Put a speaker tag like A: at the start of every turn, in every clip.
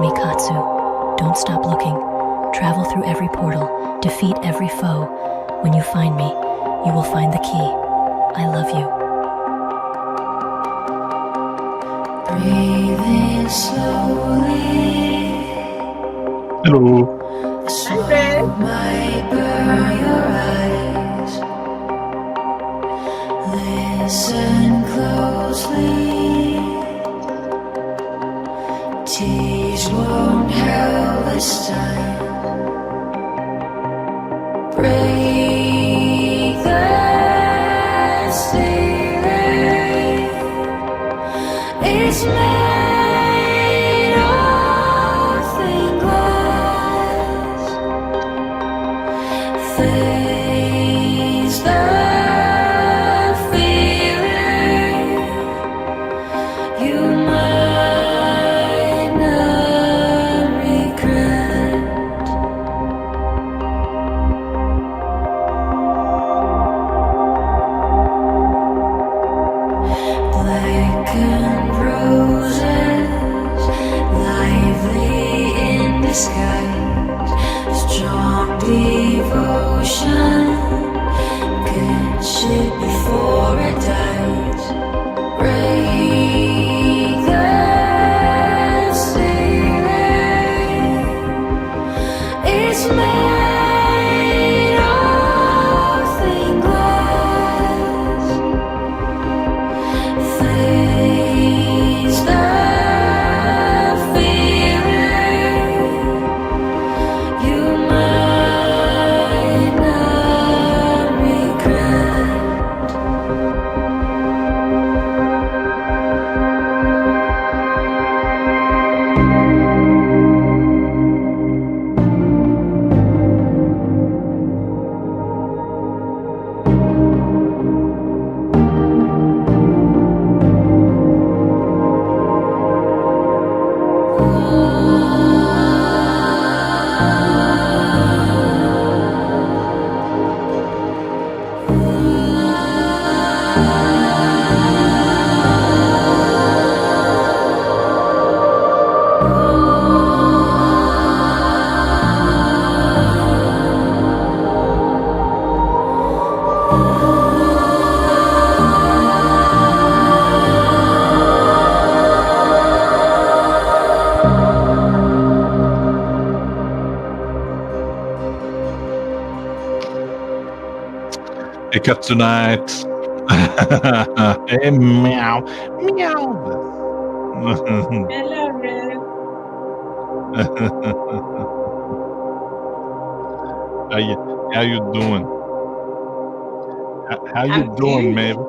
A: Kamikatsu. Don't stop looking. Travel through every portal. Defeat every foe. When you find me, you will find the key. I love you. Breathe in slowly.
B: Hello.
A: The smoke might burn your eyes. Listen closely. Tears won't help this time. Break the ceiling. It's made of thin glass. Face the feeling. You might not regret. Blackened roses, lively in disguise. Strong devotion, good shit before it dies. Break the ceiling. It's made of thin glass. Face the feeling. You might not regret.
B: Pick up tonight. Hey, meow. Meow.
C: Hello, Red.
B: How you doing? How you
C: I'm
B: doing,
C: good.
B: Mabel?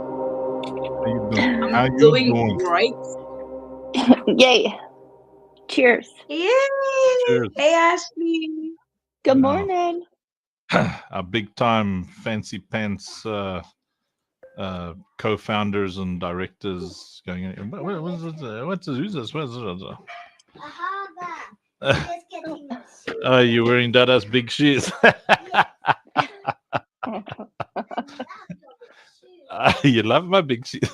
B: How you doing? How
C: I'm
B: you
C: doing
B: doing?
C: great.
D: Yay. Cheers.
C: Yay!
B: Cheers.
C: Hey, Ashley.
D: Good
B: No.
D: morning.
B: Our big time fancy pants co-founders and directors going in. Who's this? Who's this? Oh, you're wearing Dada's big shoes. You love my big shoes.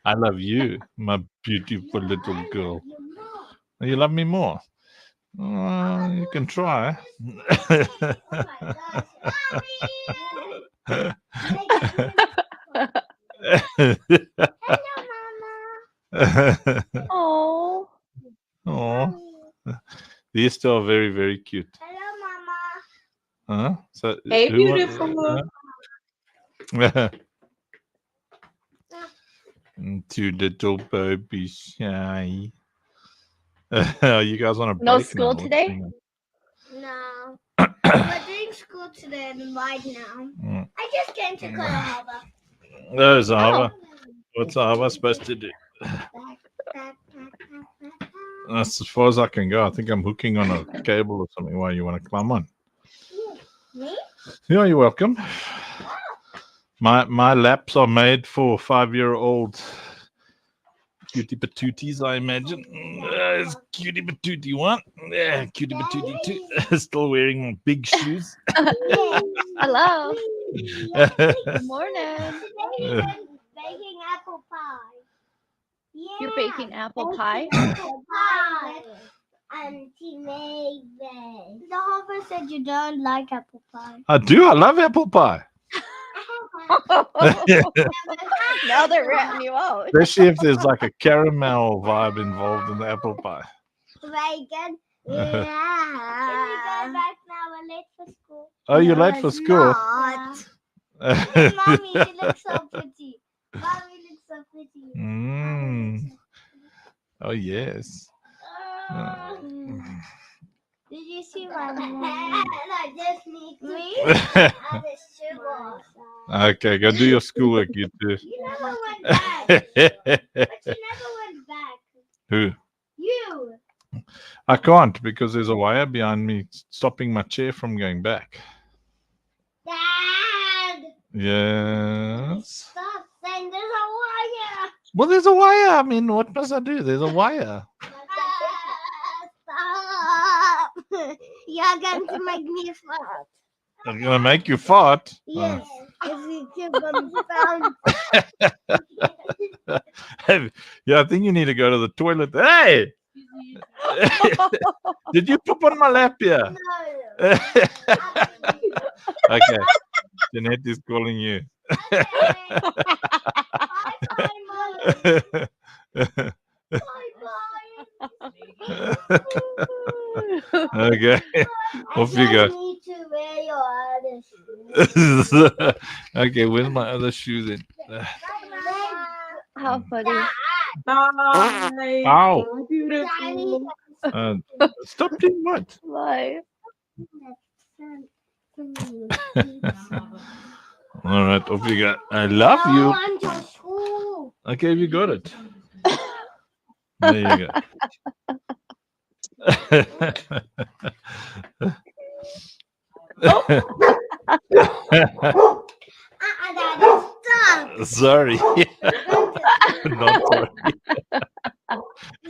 B: I love you, my beautiful little girl. You love me more. You can try.
D: Oh.
B: Oh, these two are very, very cute.
E: Hello, Mama.
B: Huh? So,
C: Hey,
B: who wa-
C: beautiful.
B: Two little babies, shy. You guys on a break
D: No school
B: now?
D: today?
B: What's going
E: No. We're doing school today right now.
B: on?
E: I just came to Cuddle
B: There's Ava. What's Ava supposed to do? That's as far as I can go. I think I'm hooking on a cable or something. Why you want to climb on?
E: Me?
B: Yeah, you're welcome. My laps are made for 5-year-old cutie patooties, I imagine. There's cutie patootie one. Yeah, cutie patootie two. Still wearing my big shoes.
D: Hello.
E: Yay.
D: Good morning.
E: Baking apple pie.
D: You're baking apple pie?
E: Apple pie. Auntie Maven. The Hopper said you don't like apple pie.
B: I do. I love apple pie.
D: Now they're ratting you out.
B: Especially if there's like a caramel vibe involved in the apple pie.
E: Bacon. Yeah. Can we go back now? We're late for school.
B: Oh, you're
E: No,
B: late for
E: it's
B: school?
E: not. Look at Mommy, she looks so pretty. Mommy looks so pretty.
B: Oh, yes.
E: Did you see my I just need me. Add the sugar.
B: Okay, go do your schoolwork, you two.
E: You never went back. But you never went back.
B: Who?
E: You.
B: I can't because there's a wire behind me stopping my chair from going back.
E: Dad.
B: Yes.
E: Stop saying there's a wire.
B: Well, there's a wire. I mean, what must I do? There's a wire.
E: Stop. You're going to make me fart.
B: I'm gonna make you fart.
E: Yes. If you keep on sound.
B: Yeah, I think you need to go to the toilet. Hey! Did you poop on my lap here?
E: No.
B: Okay. Jeanette is calling you.
E: Okay. Bye, Mom.
B: Okay. Off you go.
E: Need to wear your other shoes.
B: Okay, where's my other shoes in?
D: How funny.
C: Bye.
B: Ow.
C: Beautiful.
B: Stop doing what?
D: Bye.
B: All right, off you go. I love
E: No,
B: you.
E: I'm to school.
B: Okay, you got it. There you go.
E: Daddy, stop.
B: Sorry. Not sorry.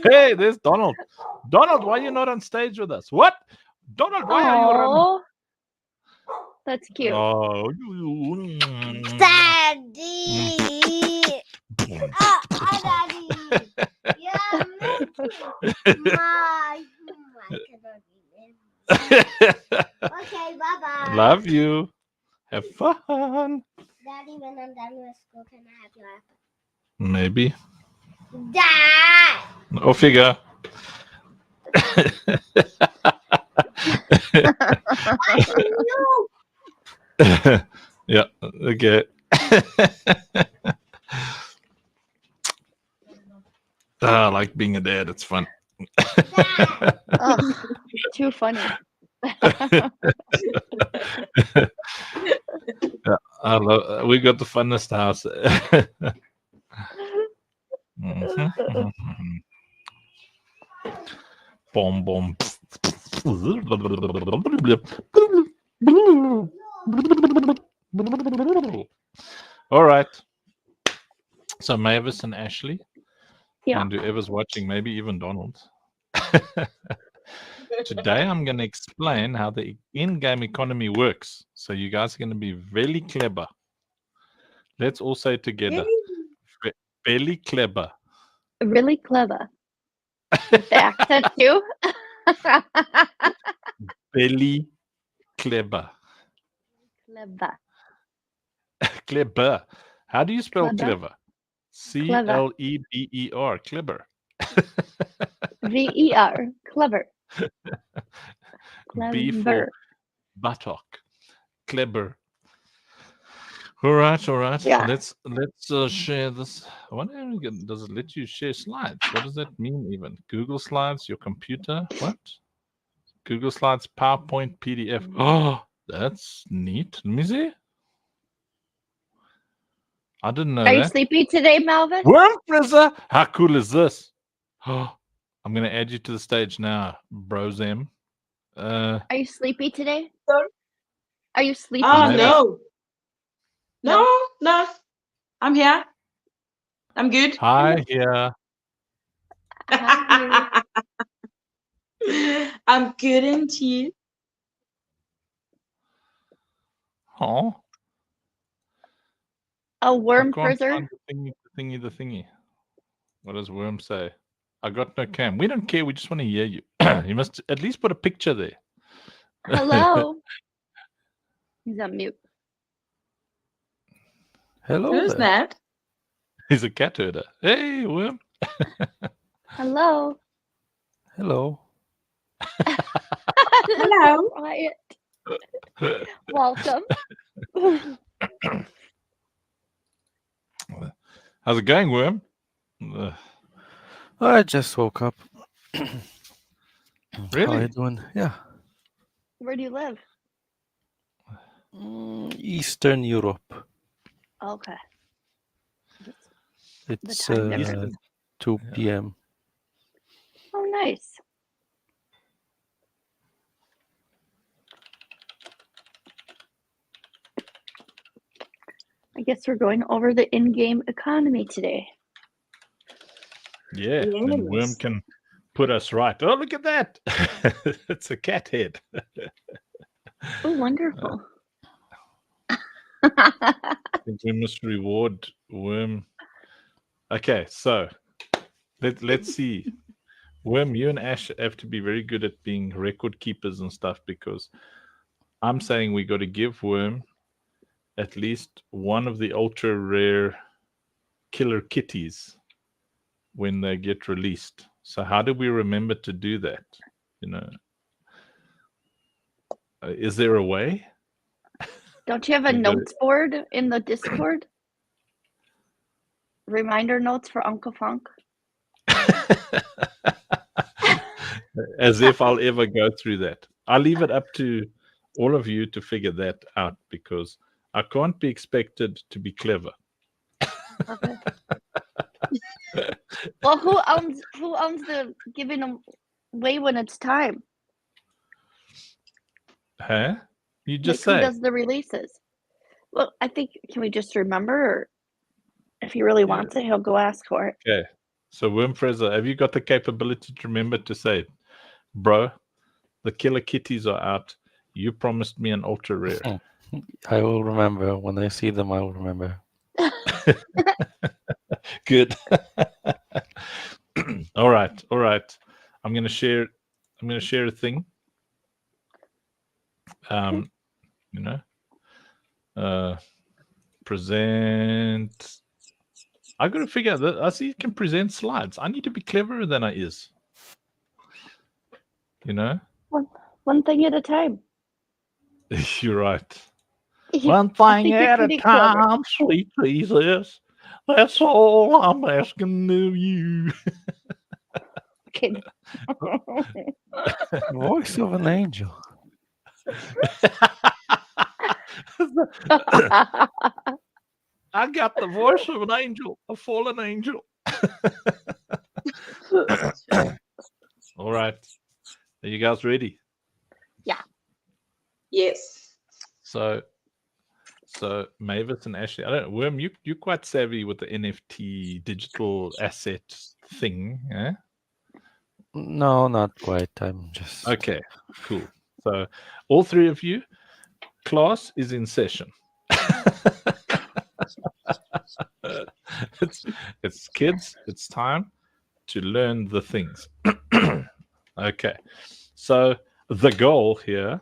B: Hey, there's Donald. Donald, why are you not on stage with us? What? Donald, why are you running?
D: Aw. That's cute.
B: Oh.
E: Daddy. Daddy. Yeah, my. Okay, bye-bye.
B: Love you. Have fun.
E: Daddy, when I'm done with school, can I have your iPad?
B: Maybe.
E: Dad!
B: Off you go. Yeah, okay. I like being a dad. It's fun.
E: Dad!
D: Ugh, too funny.
B: We got the funnest house. Mhm. Boom, boom. All right. So Mavis and Ashley,
D: Yeah.
B: and whoever's watching, maybe even Donald. Today I'm going to explain how the in-game economy works. So you guys are going to be very clever. Let's all say together. Very clever.
D: Really clever. With the accent too.
B: Very clever.
D: Clever.
B: Clever. How do you spell
D: Clever.
B: clever? Cleber. Clever.
D: V-E-R. Clever.
B: B for
D: Clever.
B: buttock. Clever. All right, all right.
D: Yeah.
B: Let's share this. I wonder how does it let you share slides? What does that mean even? Google Slides, your computer? What? Google Slides, PowerPoint, PDF. Oh, that's neat. Let me see. I didn't know
D: Are you
B: that.
D: sleepy today, Malvin?
B: Worm Frizzer! How cool is this? Oh, I'm going to add you to the stage now, Brozem.
D: Are you sleepy today?
C: Sorry?
D: Are you sleepy
C: Oh,
D: today?
C: no. No. I'm here. I'm good.
B: Hi here.
D: Hi.
C: I'm good, and you?
B: Oh,
D: A
B: I
D: worm
B: can't
D: frizzer?
B: find the thingy. What does Worm say? I got no cam. We don't care. We just want to hear you. You must at least put a picture there.
D: Hello. He's on mute.
F: Hello
C: Who's
F: there.
C: that?
B: He's a cat herder. Hey, worm.
D: Hello.
F: Hello.
C: Hello.
D: Quiet. Welcome.
B: How's it going, worm?
F: I just woke up. How are
B: Really?
F: you doing? Yeah.
D: Where do you live?
F: Eastern Europe.
D: Okay.
F: It's
D: time difference.
B: Eastern.
F: 2 p.m.
D: Oh, nice. I guess we're going over the in-game economy today.
B: Yeah, and worm
C: Yes.
B: can put us right. Oh, look at that. It's a cat head.
D: Oh, wonderful.
B: I think we must reward worm. Okay, so let's see. Worm, you and Ash have to be very good at being record keepers and stuff, because I'm saying we got to give Worm at least one of the ultra rare killer kitties when they get released. So how do we remember to do that? You know, is there a way?
D: Don't you have a
B: We got
D: notes board in the Discord? Reminder notes for Uncle Funk?
B: As if I'll ever go through that. I leave it up to all of you to figure that out, because I can't be expected to be clever.
D: Okay. Well, who owns the giving them away when it's time?
B: Huh? You just
D: Like, who
B: say.
D: does the releases? Well, I think, can we just remember, or if he really wants it, he'll go ask for it.
B: Okay. So Worm Fraser, have you got the capability to remember to say, bro, the killer kitties are out. You promised me an ultra rare.
F: I will remember. When I see them, I will remember.
B: Good. All right. I'm gonna share a thing. You know, present. I gotta figure out that I see you can present slides. I need to be cleverer than I is. You know?
D: One thing at a time.
B: You're right.
D: You-
B: One
D: I
B: thing
D: think you're
B: at a
D: pretty clever.
B: time, sweet Jesus. That's all I'm asking of you.
D: Okay.
F: Voice of an angel.
B: I got the voice of an angel, a fallen angel. All right. Are you guys ready?
C: Yes.
B: So Mavis and Ashley, I don't know, Worm, you're quite savvy with the NFT digital asset thing, eh?
F: No, not quite. I'm just...
B: Okay, cool. So all three of you, class is in session. It's kids, it's time to learn the things. Okay. So the goal here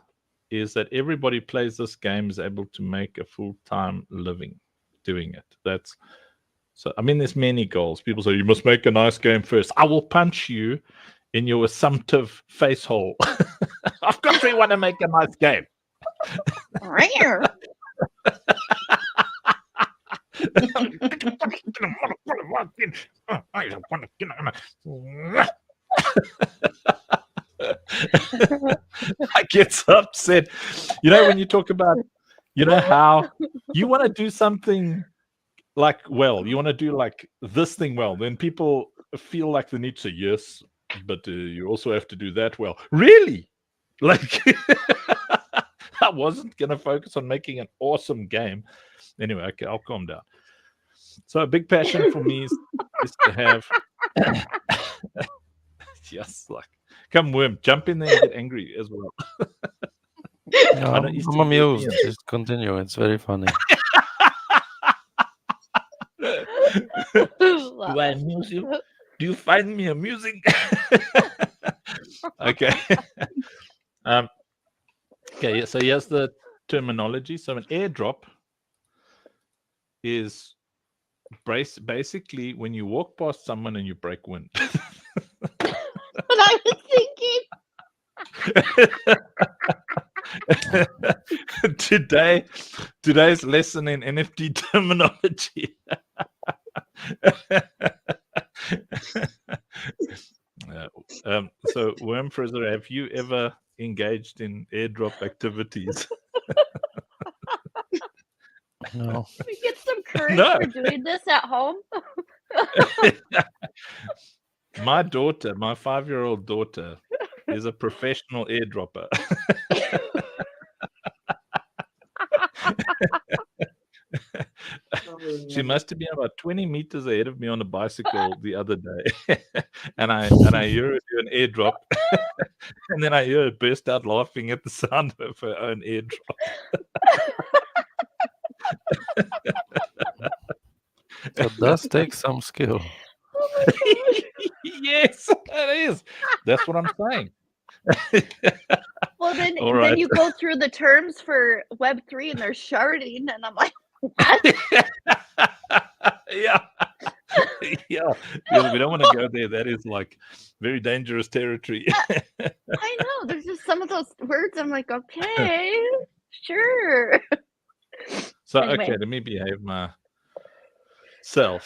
B: is that everybody plays this game is able to make a full-time living doing it. That's so I mean there's many goals. People say you must make a nice game first. I will punch you in your assumptive face hole. Of course we want to make a nice game. I get so upset. You know, when you talk about, you know, how you want to do something like, well, you want to do like this thing well, then people feel like they need to say, yes, but you also have to do that well. Really? Like, I wasn't going to focus on making an awesome game. Anyway, okay, I'll calm down. So a big passion for me is to have, yes, like, come Worm, jump in there and get angry as well.
F: No,
B: I know Eastern
F: I'm amused.
B: Europeans-
F: Just continue. It's very funny.
B: Do I amuse you? Do you find me amusing? Okay. Okay. So here's the terminology. So an airdrop is basically when you walk past someone and you break wind.
D: What I was thinking.
B: Today's lesson in NFT terminology. So Worm Frizzer, have you ever engaged in airdrop activities?
F: No.
D: We get some courage
B: No.
D: for doing this at home.
B: My daughter, my 5-year-old daughter, is a professional airdropper. She must have been about 20 meters ahead of me on a bicycle the other day. and I hear her do an airdrop. And then I hear her burst out laughing at the sound of her own airdrop.
F: That does take some skill.
B: Yes, it is. That's what I'm saying.
D: Well, then,
B: All
D: then
B: right.
D: you go through the terms for Web3 and they're sharding, and I'm like, what?
B: Yeah. Yeah. We don't want to go there. That is like very dangerous territory.
D: I know. There's just some of those words. I'm like, okay, sure.
B: So,
D: Anyway.
B: okay, let me behave myself.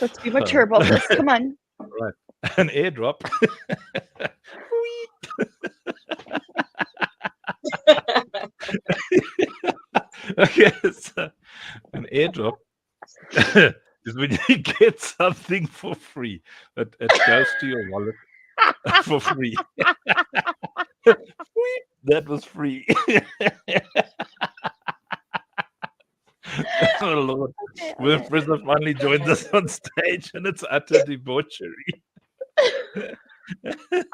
D: Let's be mature about this. Come on.
B: Right. An airdrop. Okay, so an airdrop is when you get something for free. It goes to your wallet for free. That was free. Oh Lord.
D: Okay,
B: When
D: okay.
B: Frizzer finally joins us on stage and it's utter debauchery.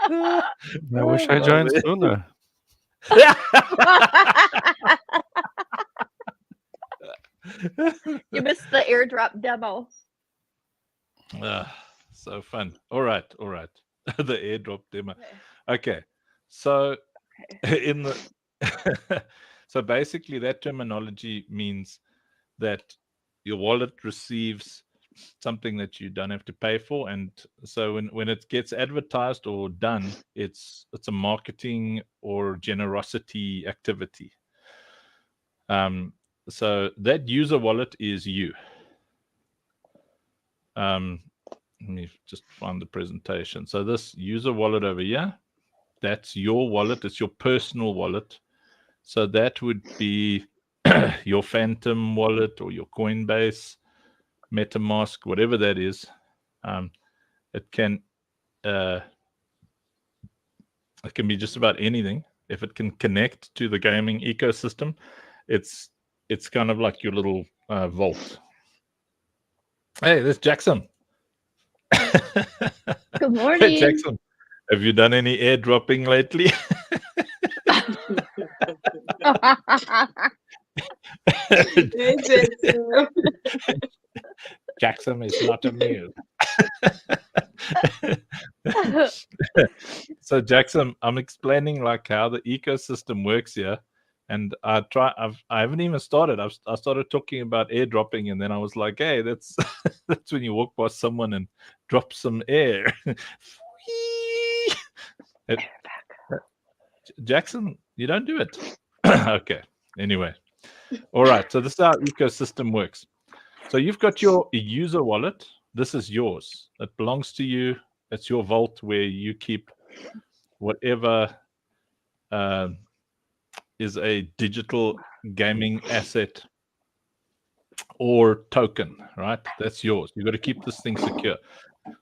F: I wish I joined sooner.
D: You missed the airdrop demo.
B: So fun. All right. The airdrop demo. Okay. So in the so basically that terminology means that your wallet receives something that you don't have to pay for, and so when it gets advertised or done, it's a marketing or generosity activity. So that user wallet is you. Let me just find the presentation. So this user wallet over here, that's your wallet. It's your personal wallet. So that would be your Phantom wallet or your Coinbase, MetaMask, whatever that is. It can be just about anything. If it can connect to the gaming ecosystem, it's kind of like your little vault. Hey, there's Jackson.
D: Good morning.
B: Hey, Jackson, have you done any airdropping lately? Jackson is not amused. So Jackson, I'm explaining like how the ecosystem works here, and I haven't even started. I started talking about airdropping, and then I was like, hey, that's that's when you walk past someone and drop some air. Jackson, you don't do it. Okay. Anyway. All right. So this is how ecosystem works. So you've got your user wallet. This is yours. It belongs to you. It's your vault where you keep whatever is a digital gaming asset or token, right? That's yours. You've got to keep this thing secure.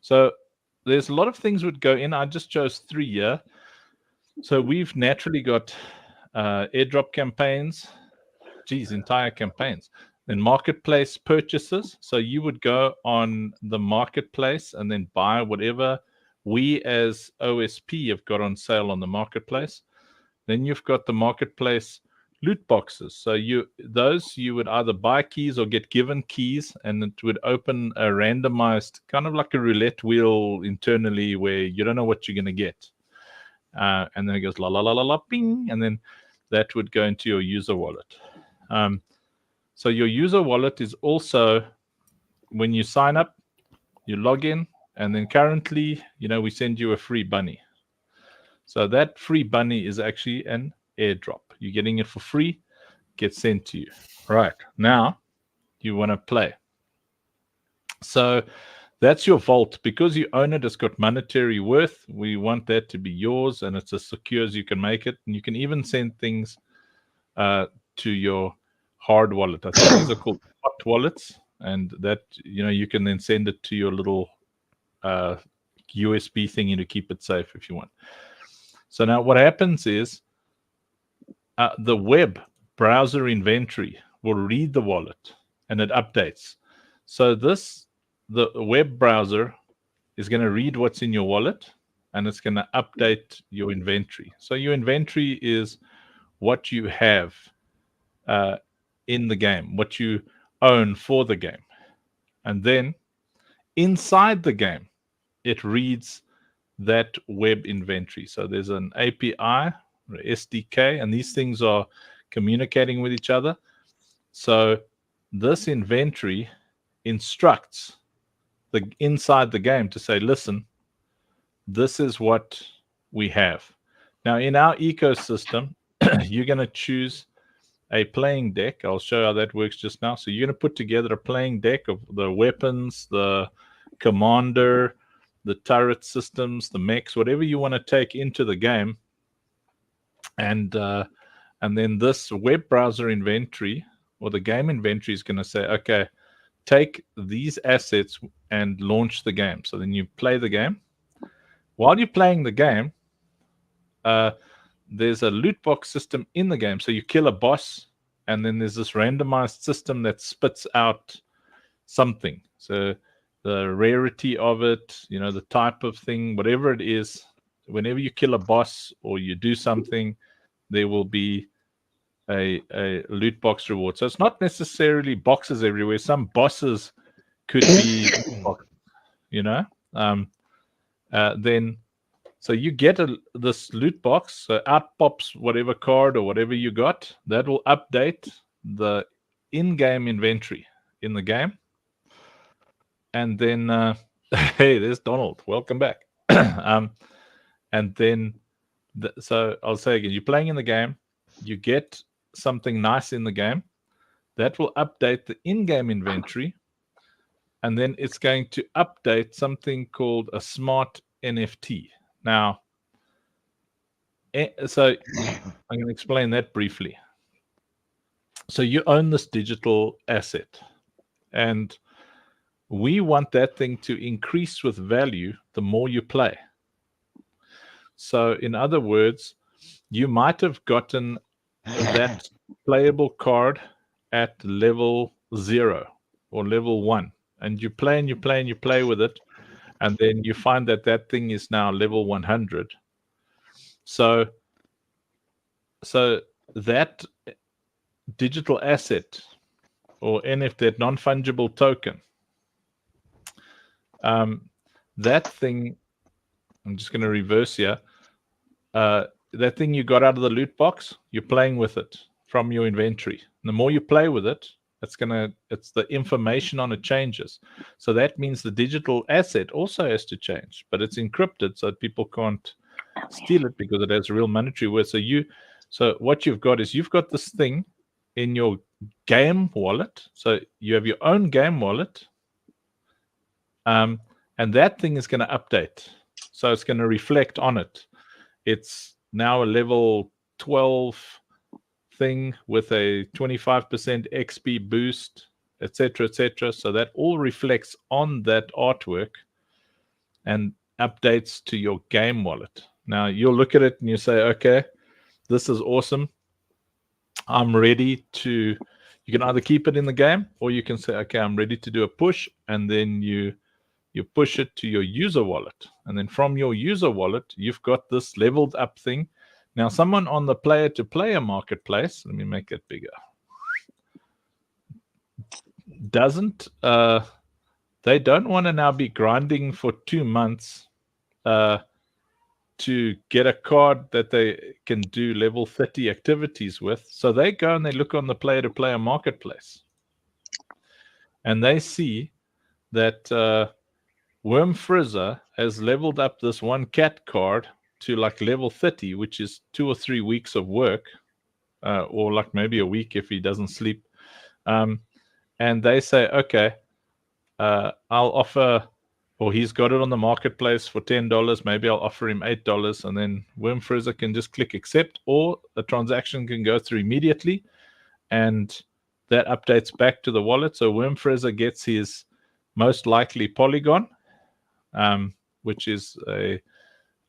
B: So there's a lot of things would go in. I just chose 3 here. So we've naturally got airdrop campaigns, entire campaigns. Then marketplace purchases. So you would go on the marketplace and then buy whatever we as OSP have got on sale on the marketplace. Then you've got the marketplace loot boxes. So you would either buy keys or get given keys, and it would open a randomized, kind of like a roulette wheel internally, where you don't know what you're going to get. and then it goes la la la la la ping, and then that would go into your user wallet. So your user wallet is also, when you sign up, you log in, and then currently, we send you a free bunny. So that free bunny is actually an airdrop. You're getting it for free, gets sent to you. Right, now you want to play. So that's your vault. Because you own it, it's got monetary worth. We want that to be yours, and it's as secure as you can make it. And you can even send things to your hard wallet. I think these are called hot wallets, and that you can then send it to your little USB thingy to keep it safe if you want. So now what happens is the web browser inventory will read the wallet and it updates. So the web browser is going to read what's in your wallet, and it's going to update your inventory. So your inventory is what you have in the game, what you own for the game. And then inside the game, it reads that web inventory. So there's an API or SDK, and these things are communicating with each other. So this inventory instructs inside the game to say, listen, this is what we have. Now, in our ecosystem, you're going to choose a playing deck. I'll show you how that works just now. So you're going to put together a playing deck of the weapons, the commander, the turret systems, the mechs, whatever you want to take into the game. And then this web browser inventory or the game inventory is going to say, okay, take these assets and launch the game. So then you play the game. While you're playing the game, there's a loot box system in the game. So you kill a boss, and then there's this randomized system that spits out something. So the rarity of it, the type of thing, whatever it is, whenever you kill a boss or you do something, there will be a loot box reward. So it's not necessarily boxes everywhere. Some bosses could be then so you get this loot box. So out pops whatever card or whatever you got. That will update the in-game inventory in the game. And then, hey, there's Donald. Welcome back. And then, so I'll say again, you're playing in the game. You get something nice in the game. That will update the in-game inventory. And then it's going to update something called a smart NFT. Now, so I'm going to explain that briefly. So you own this digital asset, and we want that thing to increase with value the more you play. So in other words, you might have gotten that playable card at level 0 or level 1, and you play and you play and you play with it, and then you find that that thing is now level 100. So that digital asset or NFT, that non-fungible token, that thing, I'm just going to reverse here. That thing you got out of the loot box, you're playing with it from your inventory. And the more you play with it, it's the information on it changes. So that means the digital asset also has to change, but it's encrypted so people can't steal it because it has real monetary worth. So what you've got is you've got this thing in your game wallet. So you have your own game wallet, and that thing is going to update. So it's going to reflect on it. It's now a level 12 thing with a 25% XP boost, etc., etc. So that all reflects on that artwork and updates to your game wallet. Now you'll look at it and you say, okay, this is awesome. I'm ready to, you can either keep it in the game or you can say, okay, I'm ready to do a push, and then you push it to your user wallet. And then from your user wallet, you've got this leveled up thing. Now, someone on the player-to-player marketplace, let me make it bigger, they don't want to now be grinding for 2 months to get a card that they can do level 30 activities with. So they go and they look on the player-to-player marketplace. And they see that Worm Frizzer has leveled up this one cat card to like level 30, which is 2 or 3 weeks of work, or like maybe a week if he doesn't sleep. And they say, okay, I'll offer, or he's got it on the marketplace for $10. Maybe I'll offer him $8, and then Worm Frizzer can just click accept, or the transaction can go through immediately, and that updates back to the wallet. So Worm Frizzer gets his most likely Polygon, which is a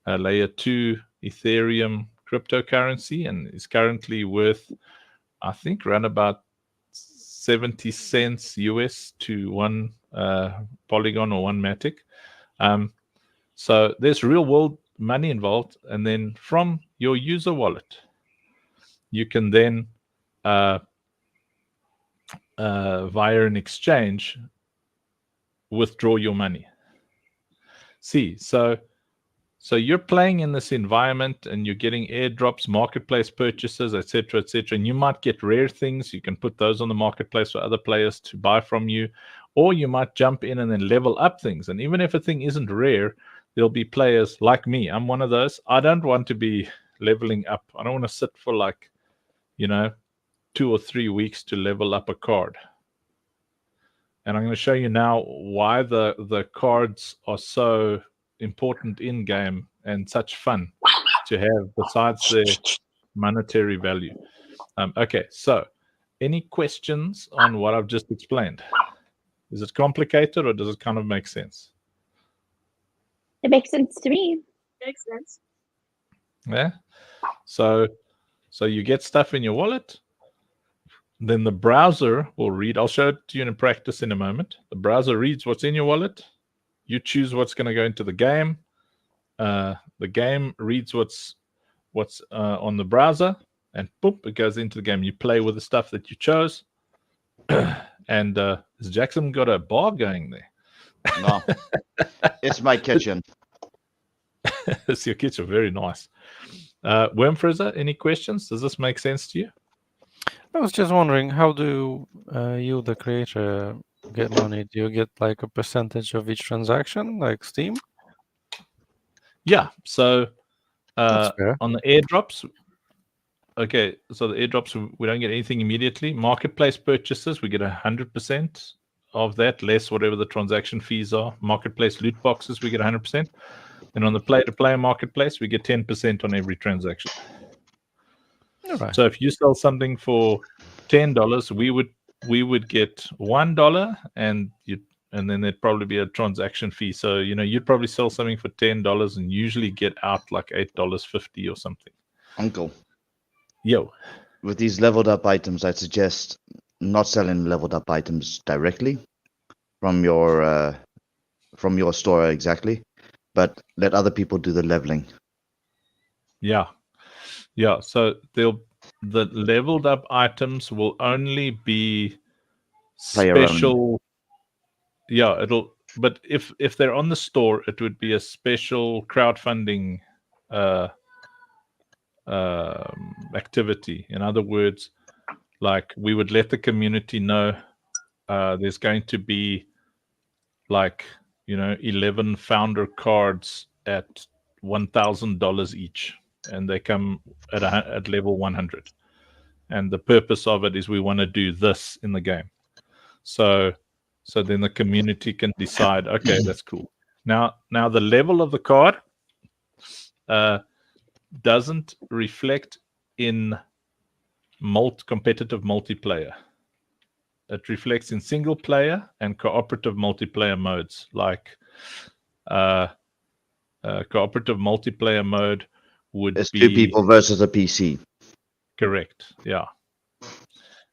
B: layer 2 Ethereum cryptocurrency, and is currently worth, I think, around about 70 cents US to one Polygon or one Matic. So there's real world money involved. And then from your user wallet, you can then via an exchange withdraw your money. See, so you're playing in this environment and you're getting airdrops, marketplace purchases, etc., etc. And you might get rare things. You can put those on the marketplace for other players to buy from you, or you might jump in and then level up things. And even if a thing isn't rare, there'll be players like me. I'm one of those. I don't want to be leveling up. I don't want to sit for like, 2 or 3 weeks to level up a card. And I'm going to show you now why the cards are so important in game and such fun to have besides their monetary value. Okay, so any questions on what I've just explained? Is it complicated or does it kind of make sense?
D: It makes sense to me.
C: Makes sense.
B: Yeah. So you get stuff in your wallet. Then the browser will read. I'll show it to you in practice in a moment. The browser reads what's in your wallet. You choose what's going to go into the game. The game reads what's on the browser, and boom, it goes into the game. You play with the stuff that you chose. And has Jackson got a bar going there?
G: No, it's my kitchen.
B: It's your kitchen. Very nice. Worm Frizzer, any questions? Does this make sense to you?
F: I was just wondering, how do you, the creator, get money? Do you get like a percentage of each transaction, like Steam?
B: Yeah. So
F: That's fair.
B: on the airdrops, okay, so the airdrops, we don't get anything immediately. Marketplace purchases, we get 100% of that, less whatever the transaction fees are. Marketplace loot boxes, we get 100%. And on the player-to-player marketplace, we get 10% on every transaction.
F: All right.
B: So if you sell something for $10, we would get $1, and then there'd probably be a transaction fee. So you'd probably sell something for $10 and usually get out like $8.50 or something.
G: Uncle,
B: Yo,
G: with these leveled up items, I'd suggest not selling leveled up items directly from your store exactly, but let other people do the leveling.
B: yeah. So the leveled up items will only be
G: Player
B: special. Yeah, but if they're on the store, it would be a special crowdfunding activity. In other words, like we would let the community know there's going to be like 11 founder cards at $1,000 each, and they come at level 100. And the purpose of it is we want to do this in the game. So then the community can decide, okay, that's cool. Now the level of the card doesn't reflect in competitive multiplayer. It reflects in single player and cooperative multiplayer modes. Like cooperative multiplayer mode would
G: It's
B: be
G: 2 people versus a PC.
B: Correct. Yeah.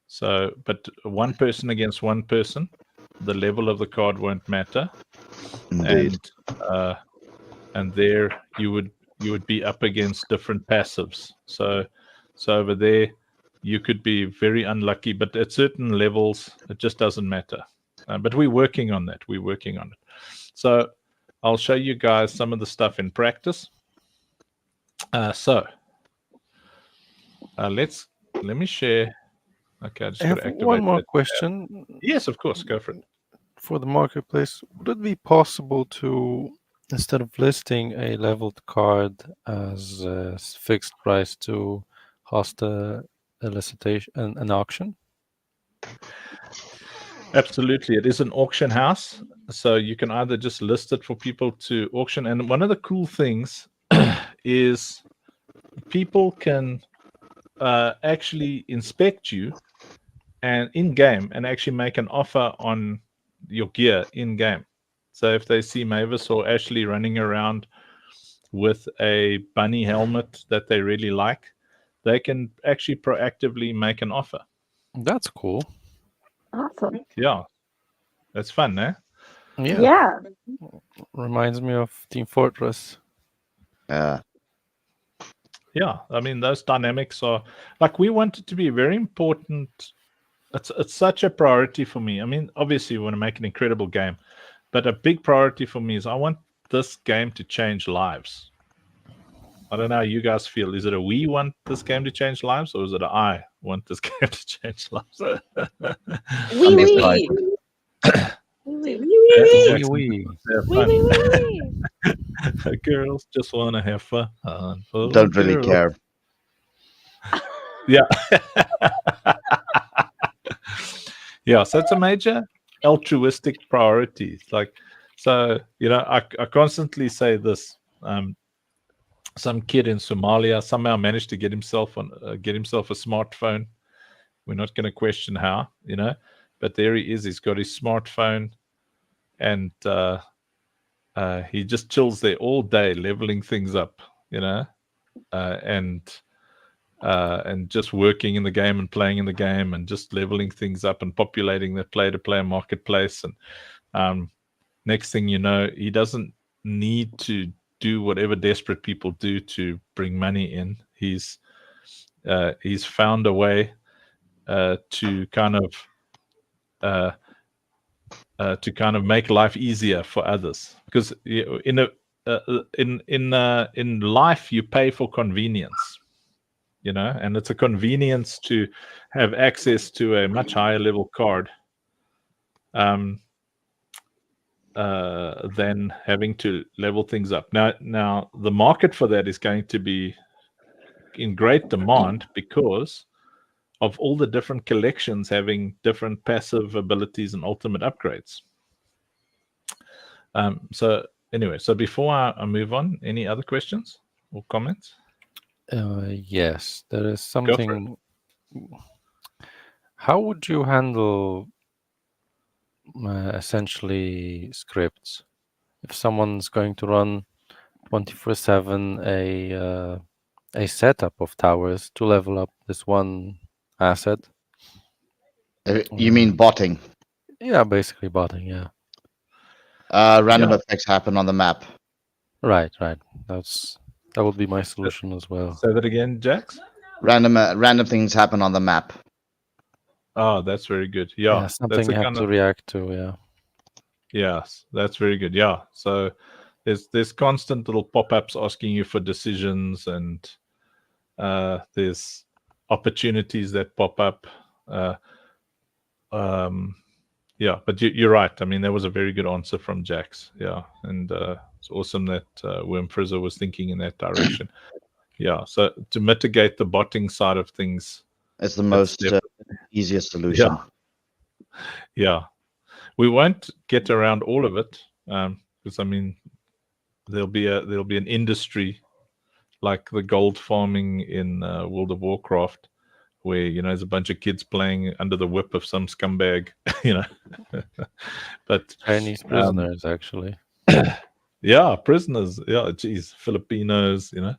B: So, but one person against one person, the level of the card won't matter.
G: Indeed.
B: And there you would be up against different passives. So over there you could be very unlucky, but at certain levels it just doesn't matter. But we're working on that. So I'll show you guys some of the stuff in practice. So let me share. Okay, I just
F: I
B: got
F: have
B: to activate
F: one more
B: that.
F: question.
B: Yes, of course, go for it.
F: For the marketplace, would it be possible to, instead of listing a leveled card as a fixed price, to host a elicitation, an auction?
B: Absolutely. It is an auction house. So you can either just list it for people to auction. And one of the cool things is people can actually inspect you and in game and actually make an offer on your gear in game. So if they see Mavis or Ashley running around with a bunny helmet that they really like, they can actually proactively make an offer.
F: That's cool.
D: Awesome.
B: Yeah. That's fun, eh?
D: Yeah.
F: Reminds me of Team Fortress.
B: Yeah, I mean, those dynamics are like, we want it to be very important. It's such a priority for me. I mean, obviously we want to make an incredible game, but a big priority for me is I want this game to change lives. I don't know how you guys feel. Is it a we want this game to change lives, or is it a I want this game to change lives?
C: Wee wee.
D: Wee
B: Jackson,
F: Wee.
B: have
D: wee
B: fun.
D: wee wee.
B: Girls just want to have fun. Oh,
G: Don't really
B: girls.
G: care.
B: Yeah. Yeah, so it's a major altruistic priority. Like, so, you know, I constantly say this. Some kid in Somalia somehow managed to get himself a smartphone. We're not going to question how, you know, but there he is. He's got his smartphone, and he just chills there all day, leveling things up, you know, and just working in the game and playing in the game and just leveling things up and populating the player-to-player marketplace. And next thing you know, he doesn't need to do whatever desperate people do to bring money in. He's found a way to kind of make life easier for others, because in life you pay for convenience, you know, and it's a convenience to have access to a much higher level card than having to level things up. Now the market for that is going to be in great demand because of all the different collections having different passive abilities and ultimate upgrades. So anyway, so before I move on, any other questions or comments?
F: Yes, there is
B: Go for it.
F: something. How would you handle essentially scripts if someone's going to run 24/7 a setup of towers to level up this one asset?
G: You mean botting?
F: Yeah, basically botting. Yeah.
G: Random
B: Yeah.
G: effects happen on the map.
F: Right. That would be my solution as well.
B: Say that again, Jax.
G: Random things happen on the map.
B: Oh, that's very good. Yeah,
F: Something
B: that's
F: you
B: a
F: have
B: kind
F: to
B: of,
F: react to. Yeah.
B: yes, that's very good. Yeah, so there's constant little pop-ups asking you for decisions, and there's opportunities that pop up. Yeah, but you're right. I mean, that was a very good answer from Jax. Yeah, and it's awesome that Worm Frizzer was thinking in that direction. Yeah, so to mitigate the botting side of things,
G: It's the
B: that's
G: most
B: definitely-
G: easiest solution.
B: yeah. We won't get around all of it, because I mean, there'll be an industry like the gold farming in World of Warcraft, where, you know, there's a bunch of kids playing under the whip of some scumbag, you know. But
F: Chinese prisoners, actually.
B: yeah, prisoners. Yeah, geez, Filipinos, you know,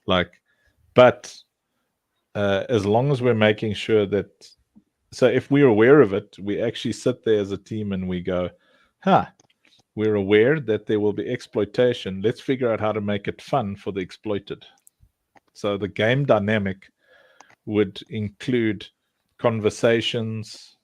B: like, but as long as we're making sure that, so if we're aware of it, we actually sit there as a team and we go, we're aware that there will be exploitation. Let's figure out how to make it fun for the exploited. So the game dynamic would include conversations,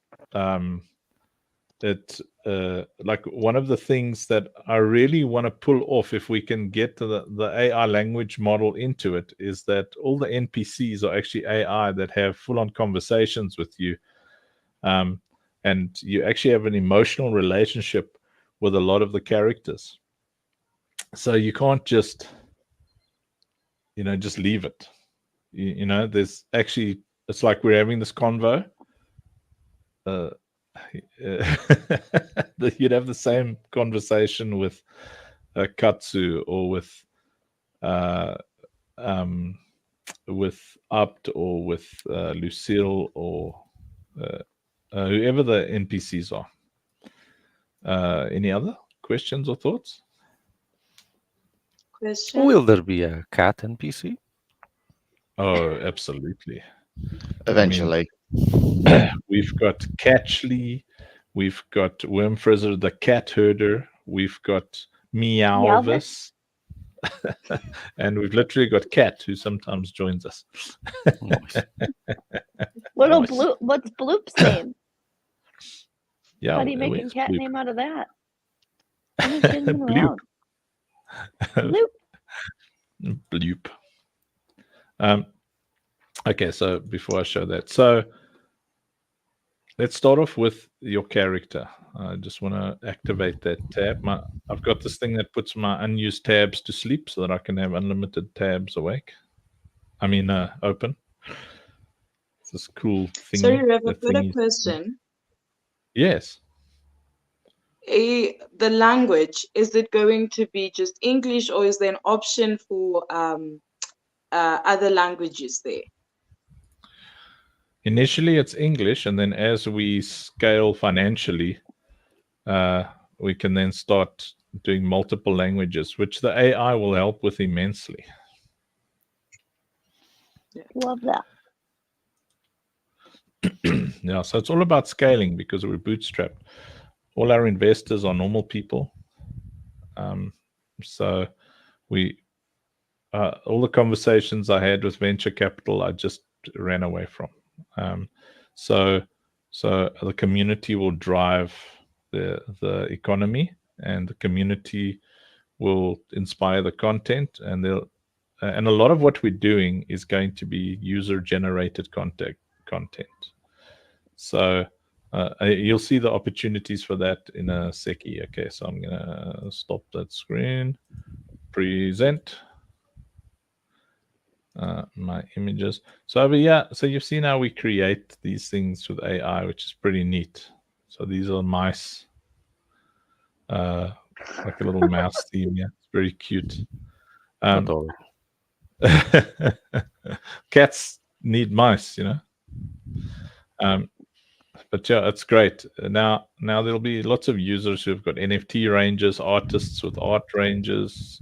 B: like one of the things that I really want to pull off, if we can get the AI language model into it, is that all the NPCs are actually AI that have full-on conversations with you, and you actually have an emotional relationship with a lot of the characters. So you can't just, just leave it. There's actually, it's like we're having this convo. You'd have the same conversation with Katsu, or with Apt, or with Lucille, or whoever the NPCs are. Any other questions or thoughts?
H: Question.
F: Will there be a cat NPC?
B: Oh, absolutely.
G: Eventually.
B: We've got Catchley, we've got Wormfrizzer the cat herder, we've got Meowvis, and we've literally got Cat, who sometimes joins us.
F: Nice.
D: Little
B: Nice.
D: Bloop. What's Bloop's name?
B: Yeah,
D: How do you make a
B: where's
D: cat
B: Bloop?
D: name out of that? I'm just kidding
B: Bloop.
D: around. Bloop.
B: Bloop. Okay, so before I show that, so let's start off with your character. I just want to activate that tab. I've got this thing that puts my unused tabs to sleep so that I can have unlimited tabs awake. Open. It's this cool thing.
H: Sorry, Rev, I've got a question.
B: Yes.
H: The language, is it going to be just English, or is there an option for other languages there?
B: Initially, it's English, and then as we scale financially, we can then start doing multiple languages, which the AI will help with immensely.
D: Love that.
B: Yeah, so it's all about scaling because we're bootstrapped. All our investors are normal people. So all the conversations I had with venture capital, I just ran away from. So the community will drive the economy, and the community will inspire the content, and a lot of what we're doing is going to be user-generated content. So you'll see the opportunities for that in a secchi. Okay, so I'm gonna stop that screen. Present my images. So over here, so you've seen how we create these things with AI, which is pretty neat. So these are mice, like a little mouse theme. Yeah, it's very cute.
F: Adorable.
B: Cats need mice, but yeah, it's great. Now there'll be lots of users who've got NFT ranges, artists with art ranges.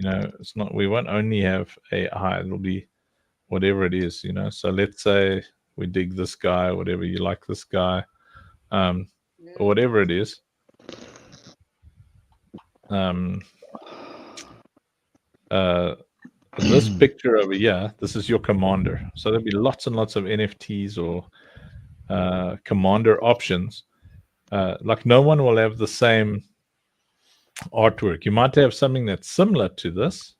B: It's not, we won't only have AI, it'll be whatever it is, So let's say we dig this guy, whatever you like this guy, or whatever it is. This picture over here, this is your commander. So there'll be lots and lots of NFTs or commander options. Like no one will have the same artwork. You might have something that's similar to this,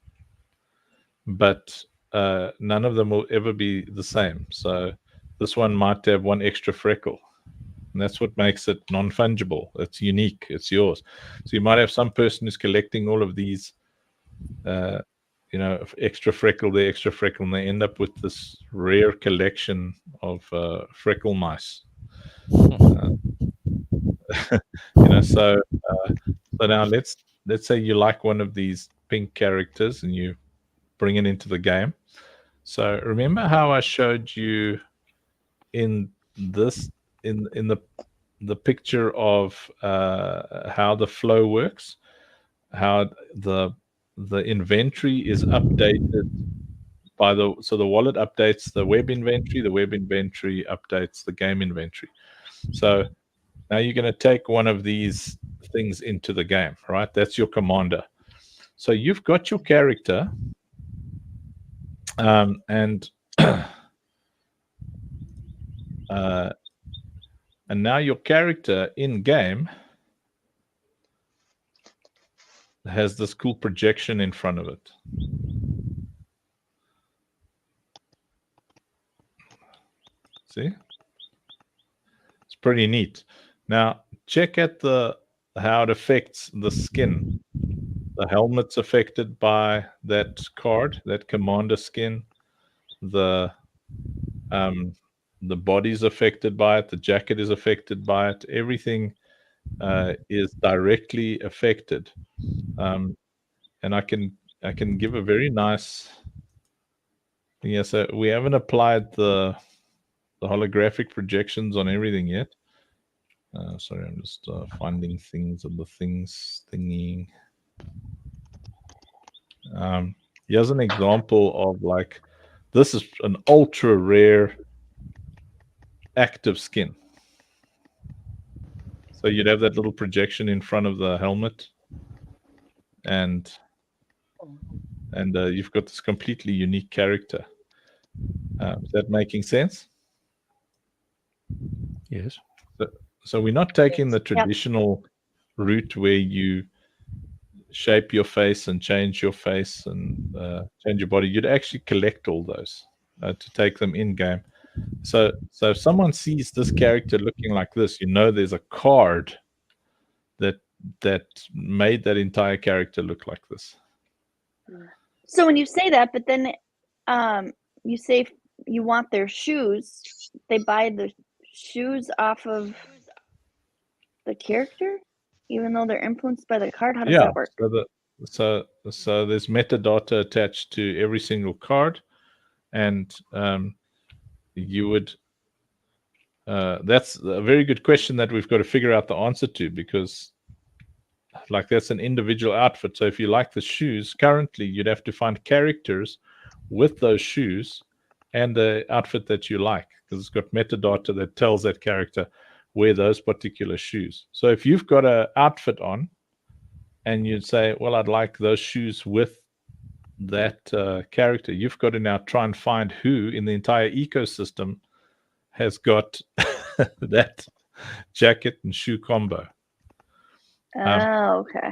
B: but none of them will ever be the same. So this one might have one extra freckle, and that's what makes it non-fungible. It's unique. It's yours. So you might have some person who's collecting all of these extra freckle there, extra freckle, and they end up with this rare collection of freckle mice. So now let's say you like one of these pink characters and you bring it into the game. So remember how I showed you in this in the picture of how the flow works, how the inventory is updated so the wallet updates the web inventory updates the game inventory. So now you're going to take one of these things into the game, right? That's your commander. So you've got your character, and And now your character in game has this cool projection in front of it. See? It's pretty neat. Now, check at how it affects the skin. The helmet's affected by that card, that commander skin. The body's affected by it. The jacket is affected by it. Everything is directly affected. And I can give a very nice. Yeah, so we haven't applied the holographic projections on everything yet. Sorry, I'm just finding things on the things thingy. Here's an example of like, this is an ultra rare active skin. So you'd have that little projection in front of the helmet, and you've got this completely unique character. Is that making sense?
F: Yes.
B: So we're not taking the traditional route where you shape your face and change your face and change your body. You'd actually collect all those to take them in game. So if someone sees this character looking like this, you know there's a card that made that entire character look like this.
D: So when you say that, but then you say if you want their shoes, they buy the shoes off of the character, even though they're influenced by the card. How does that work?
B: So there's metadata attached to every single card, and you would. That's a very good question that we've got to figure out the answer to, because like that's an individual outfit. So if you like the shoes, currently you'd have to find characters with those shoes and the outfit that you like, because it's got metadata that tells that character wear those particular shoes. So if you've got an outfit on and you'd say, well, I'd like those shoes with that character, you've got to now try and find who in the entire ecosystem has got that jacket and shoe combo.
D: Okay.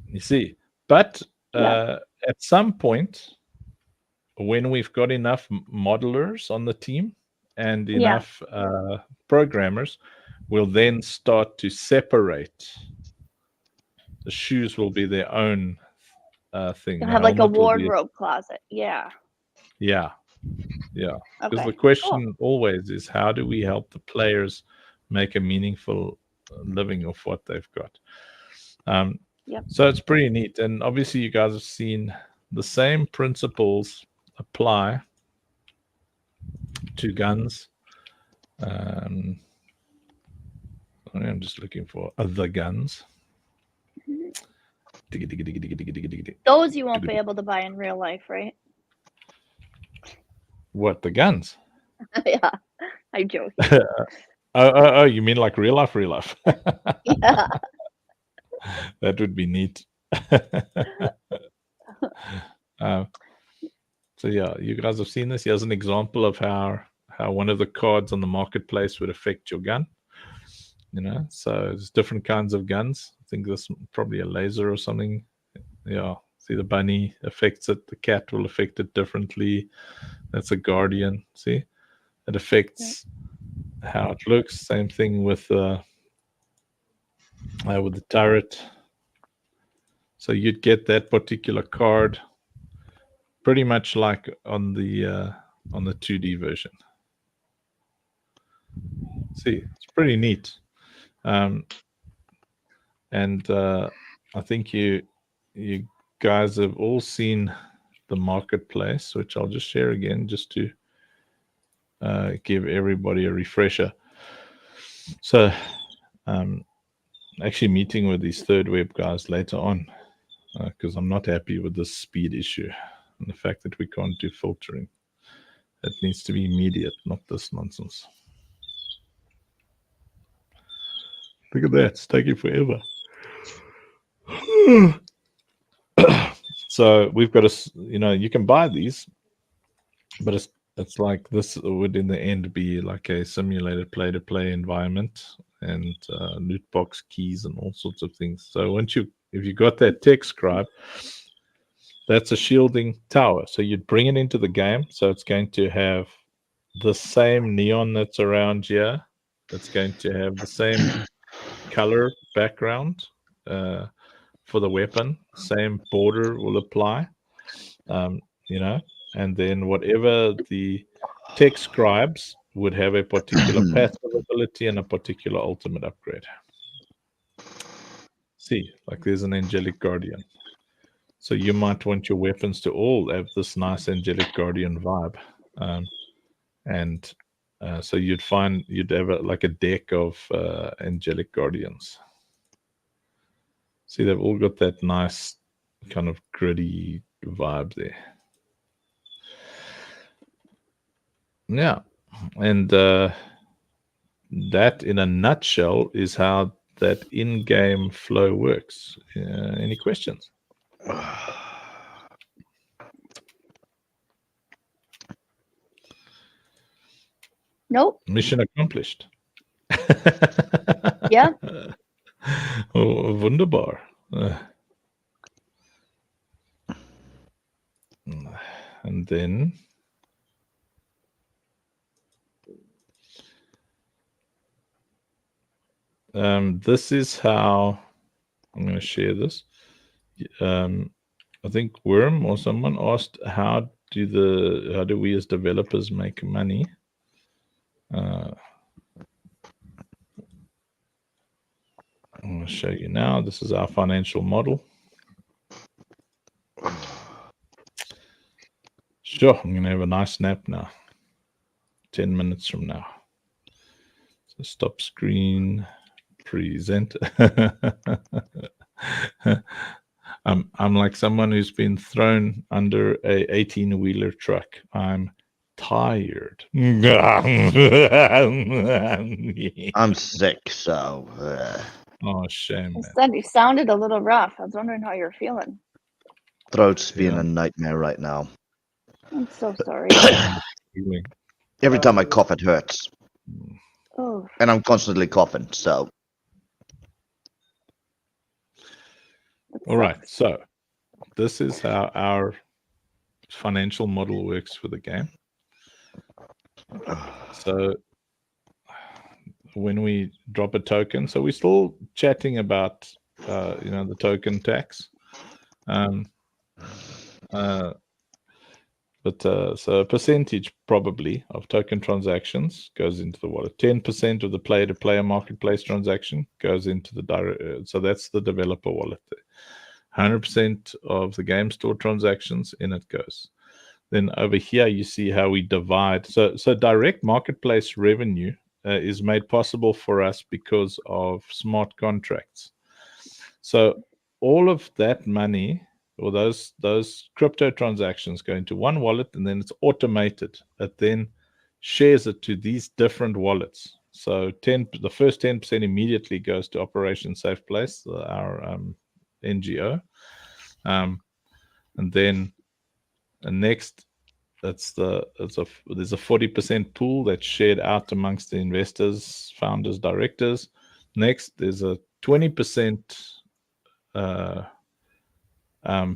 B: You see, but at some point, when we've got enough modelers on the team and enough programmers, we'll then start to separate. The shoes will be their own thing.
D: You'll have like a wardrobe closet. Yeah.
B: Because the question always is, how do we help the players make a meaningful living of what they've got? So it's pretty neat. And obviously you guys have seen the same principles apply to guns. I'm just looking for other guns.
D: Those you won't be able to buy in real life, right?
B: What, the guns?
D: Yeah, I'm joking.
B: Oh, you mean like real life?
D: Yeah.
B: That would be neat. So yeah, you guys have seen this. Here's an example of how one of the cards on the marketplace would affect your gun. So there's different kinds of guns. I think this is probably a laser or something. Yeah, see the bunny affects it. The cat will affect it differently. That's a guardian. See, it affects how it looks. Same thing with the turret. So you'd get that particular card pretty much like on the 2D version. See, it's pretty neat. And I think you guys have all seen the marketplace, which I'll just share again just to give everybody a refresher. So actually meeting with these Third Web guys later on, because I'm not happy with this speed issue and the fact that we can't do filtering. It needs to be immediate, not this nonsense. Look at that, it's taking forever. So we've got you can buy these, but it's it's like this would in the end be like a simulated play-to-play environment and loot box keys and all sorts of things. So if you got that tech scribe, that's a shielding tower. So you'd bring it into the game. So it's going to have the same neon that's around here. It's going to have the same color background for the weapon. Same border will apply. And then whatever the tech scribes would have a particular passive ability and a particular ultimate upgrade. See, like there's an angelic guardian. So you might want your weapons to all have this nice angelic guardian vibe. So you'd have like a deck of angelic guardians. See, they've all got that nice kind of gritty vibe there. Yeah. And that in a nutshell is how that in-game flow works. Any questions?
D: Nope.
B: Mission accomplished.
D: Yep.
B: Oh, wunderbar. And then this is how I'm going to share this. I think Worm or someone asked, how do we as developers make money? I'm going to show you now. This is our financial model. Sure, I'm going to have a nice nap now. 10 minutes from now. So stop screen, present. I'm like someone who's been thrown under a 18-wheeler truck. I'm tired.
G: I'm sick, so.
B: Oh, shame, man.
D: Instead, you sounded a little rough. I was wondering how you're feeling.
G: Throat's being a nightmare right now.
D: I'm so sorry.
G: Every time I cough, it hurts.
D: Oh.
G: And I'm constantly coughing, so.
B: All right, so this is how our financial model works for the game. So when we drop a token, so we're still chatting about the token tax. So a percentage probably of token transactions goes into the wallet. 10% of the player-to-player marketplace transaction goes into the direct. So that's the developer wallet. 100% of the game store transactions in it goes. Then over here you see how we divide. So direct marketplace revenue is made possible for us because of smart contracts. So all of that money, or those crypto transactions, go into one wallet, and then it's automated. It then shares it to these different wallets. So the first 10% immediately goes to Operation Safe Place, our NGO, and then the next, there's a 40% pool that's shared out amongst the investors, founders, directors. Next, there's a 20%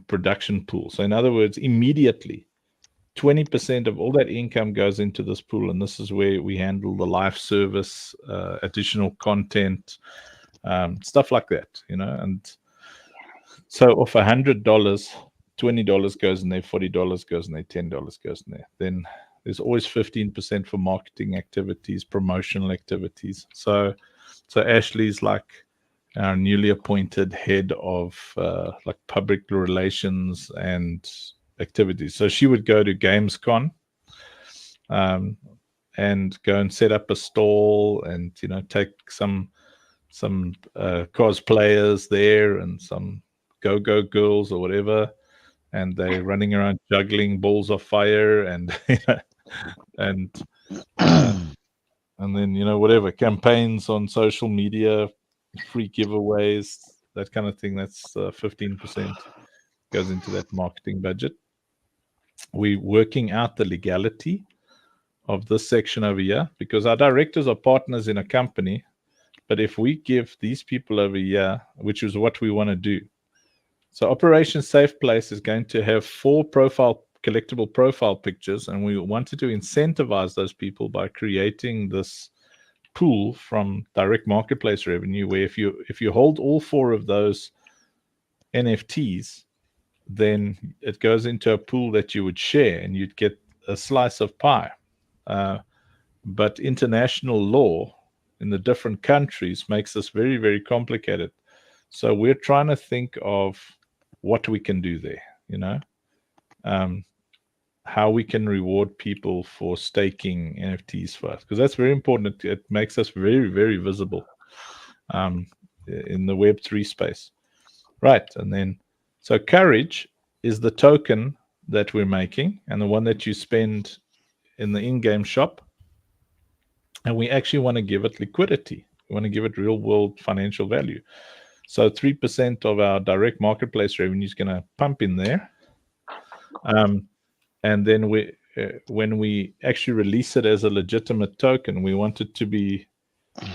B: production pool. So in other words, immediately 20% of all that income goes into this pool, and this is where we handle the live service, additional content, stuff like that, and so off $100, $20 goes in there, $40 goes in there, $10 goes in there. Then there's always 15% for marketing activities, promotional activities. So Ashley's like our newly appointed head of like public relations and activities. So she would go to Gamescom and go and set up a stall and take some cosplayers there and some go girls or whatever, and they're running around juggling balls of fire and and then whatever campaigns on social media, free giveaways, that kind of thing. That's 15% goes into that marketing budget. We're working out the legality of this section over here, because our directors are partners in a company. But if we give these people over here, which is what we want to do. So Operation Safe Place is going to have 4 collectible profile pictures, and we wanted to incentivize those people by creating this pool from direct marketplace revenue, where if you hold all 4 of those NFTs, then it goes into a pool that you would share, and you'd get a slice of pie. But international law in the different countries makes this very, very complicated. So we're trying to think of what we can do there, how we can reward people for staking NFTs for us, because that's very important. It makes us very, very visible in the Web3 space. Right. And then, so Courage is the token that we're making, and the one that you spend in the in-game shop. And we actually want to give it liquidity. We want to give it real world financial value. So 3% of our direct marketplace revenue is going to pump in there. And then when we actually release it as a legitimate token, we want it to be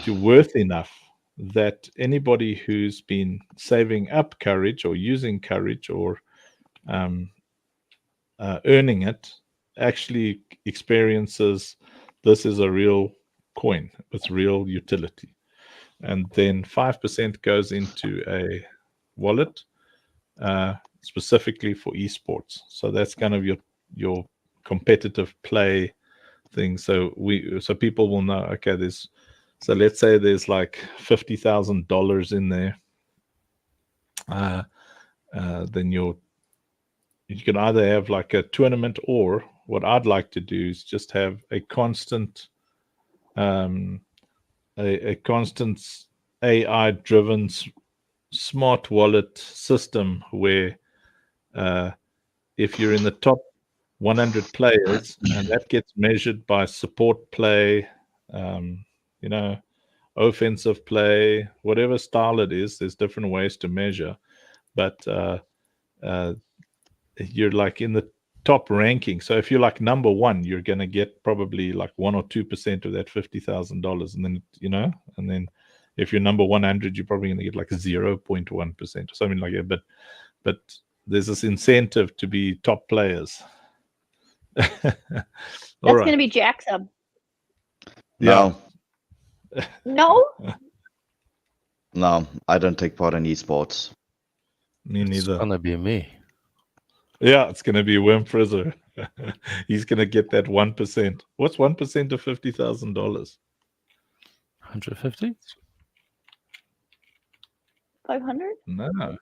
B: worth enough that anybody who's been saving up Courage or using Courage or earning it actually experiences this is a real coin with real utility. And then 5% goes into a wallet specifically for esports. So that's kind of your competitive play thing. So people will know, okay, so let's say there's like $50,000 in there. Then you can either have like a tournament, or what I'd like to do is just have a constant a constant AI-driven smart wallet system where if you're in the top 100 players, and that gets measured by support play, offensive play, whatever style it is, there's different ways to measure. But you're like in the top ranking. So if you're like number 1, you're going to get probably like 1 or 2% of that $50,000. And then, and then if you're number 100, you're probably going to get like 0.1% or something like that. But there's this incentive to be top players.
D: That's going to be Jackson.
G: No.
D: No?
G: No, I don't take part in esports.
B: Me neither.
F: It's gonna be me.
B: Yeah, it's going to be Wim Frizzer. He's going to get that 1%. What's 1% of $50,000?
F: 150?
D: 500?
B: No.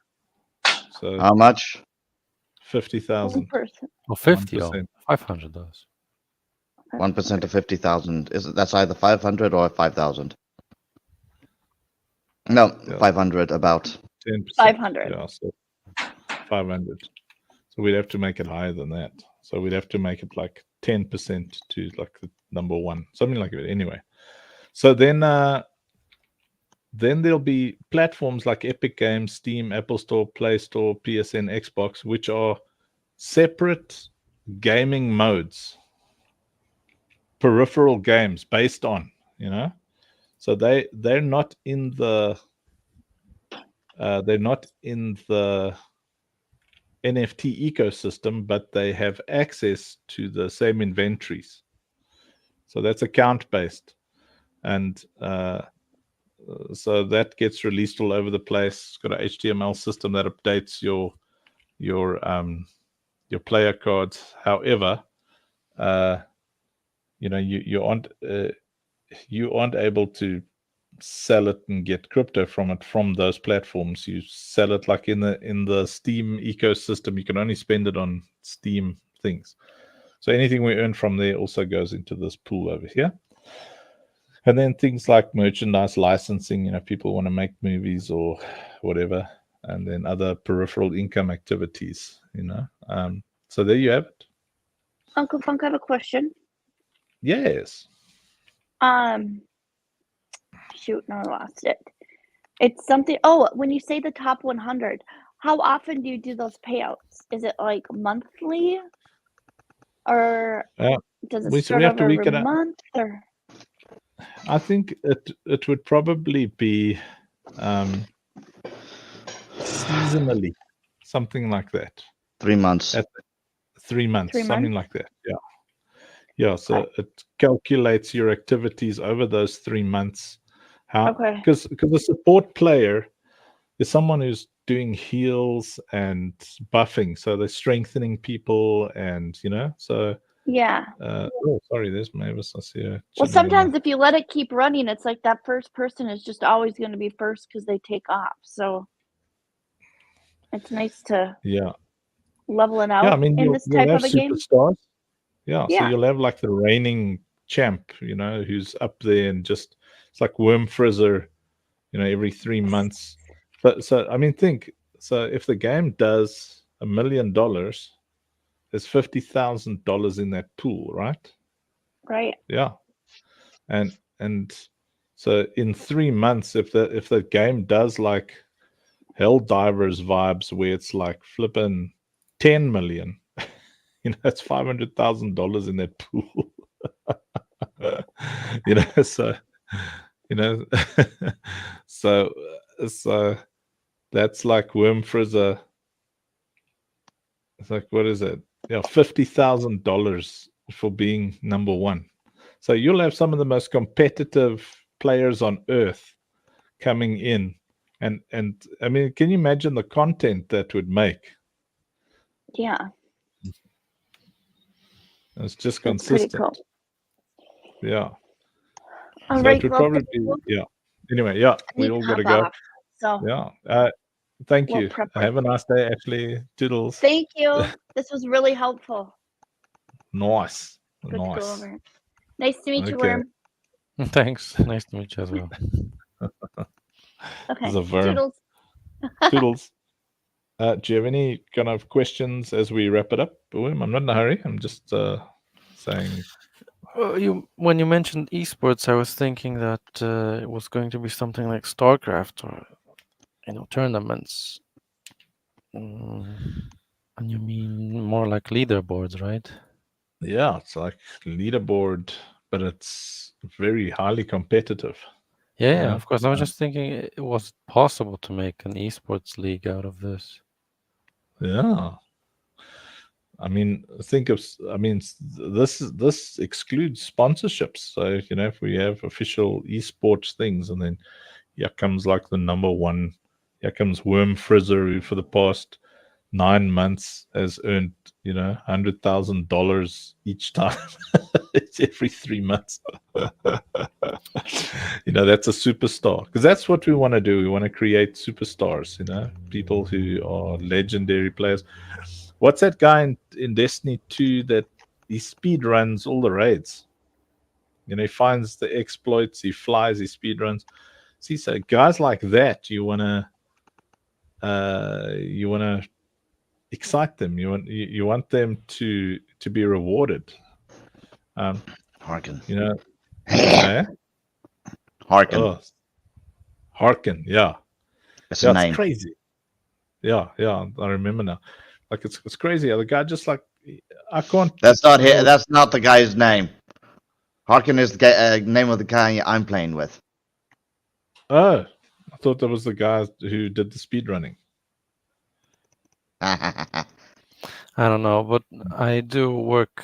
B: So
G: How much?
B: 50,000.
D: 1%.
F: Oh, 50 or
B: 1%.
F: $500.
G: 1% of 50,000. That's either 500 or 5,000. No,
B: Yeah.
G: 500 about.
B: 10%.
D: 500.
B: Yeah, so 500. So we'd have to make it higher than that. So we'd have to make it like 10% to like the number 1, something like that. Anyway, so then there'll be platforms like Epic Games, Steam, Apple Store, Play Store, PSN, Xbox, which are separate gaming modes, peripheral games based on, so they're not in the NFT ecosystem, but they have access to the same inventories. So that's account based, and so that gets released all over the place. It's got an HTML system that updates your player cards. However, you aren't able to sell it and get crypto from it from those platforms. You sell it like in the Steam ecosystem. You can only spend it on Steam things. So anything we earn from there also goes into this pool over here. And then things like merchandise licensing, people want to make movies or whatever, and then other peripheral income activities, so there you have it.
D: Uncle Funk, I have a question.
B: Yes.
D: Shoot, no, I lost it. It's something. Oh, when you say the top 100, how often do you do those payouts? Is it like monthly, or Does it
B: we
D: start
B: have to
D: over
B: work
D: every
B: it out.
D: month or?
B: I think it would probably be seasonally, something like that.
G: 3 months.
B: At 3 months,
D: 3
B: something
D: months?
B: like that. Yeah. So it calculates your activities over those 3 months. How?
D: Okay.
B: Because a support player is someone who's doing heals and buffing, so they're strengthening people, and so.
D: Yeah.
B: Oh, sorry, there's Mavis. I see her.
D: Well,
B: chilling in
D: sometimes
B: the-
D: if you let it keep running, it's like that first person is just always going to be first because they take off. So it's nice to
B: Yeah.
D: level it
B: Yeah, I
D: out
B: mean,
D: in this
B: you'll
D: type
B: have
D: of a game.
B: superstars. Yeah, so
D: Yeah.
B: you'll have like the reigning champ, who's up there and just it's like Worm Frizzer, every 3 months. But so I mean, think so if the game does $1 million, there's $50,000 in that pool, right?
D: Right.
B: Yeah, and so in 3 months, if the game does like Helldivers vibes, where it's like flipping 10 million. It's $500,000 in that pool. So you know, so that's like Worm Frizzer. It's like, what is it? Yeah, $50,000 for being number one. So you'll have some of the most competitive players on earth coming in, and I mean, can you imagine the content that would make?
D: Yeah.
B: It's just
D: That's pretty
B: consistent.
D: cool.
B: Yeah.
D: All
B: So
D: right.
B: it would
D: Well,
B: probably be, yeah. Anyway, yeah,
D: I
B: we
D: need
B: all
D: to
B: got to
D: hop
B: go.
D: off. So
B: Yeah. Thank
D: we'll
B: you.
D: prep
B: Have a nice day, Ashley. Toodles.
D: Thank you. This was really helpful.
B: Nice.
D: Good to go
B: Nice.
D: over. Nice to meet you,
B: Okay.
D: Worm.
F: Thanks. Nice to meet you as well.
D: Okay.
B: The worm.
D: Toodles.
B: Toodles. Do you have any kind of questions as we wrap it up? William? I'm not in a hurry. I'm just saying.
F: Well, when you mentioned esports, I was thinking that it was going to be something like StarCraft or tournaments. And you mean more like leaderboards, right?
B: Yeah, it's like leaderboard, but it's very highly competitive.
F: Yeah, of course. I was just thinking it was possible to make an esports league out of this.
B: Yeah. I mean, this excludes sponsorships. So, if we have official esports things, and then here comes like the number one, here comes Worm Frizzer, who for the past 9 months has earned, $100,000 each time. It's every 3 months. That's a superstar, because that's what we want to do. We want to create superstars, people who are legendary players. What's that guy in Destiny 2 that he speed runs all the raids? He finds the exploits, he flies, he speed runs. See, so guys like that, you wanna excite them. You want them to be rewarded.
G: Harkin.
B: Eh?
G: Harkin.
B: Oh, Harkin, yeah.
G: That's a name.
B: It's crazy. Yeah, I remember now. Like it's crazy. The guy just like, I can't.
G: That's not That's not the guy's name. Harkin is the name of the guy I'm playing with.
B: Oh, I thought that was the guy who did the speed running.
F: I don't know, but I do work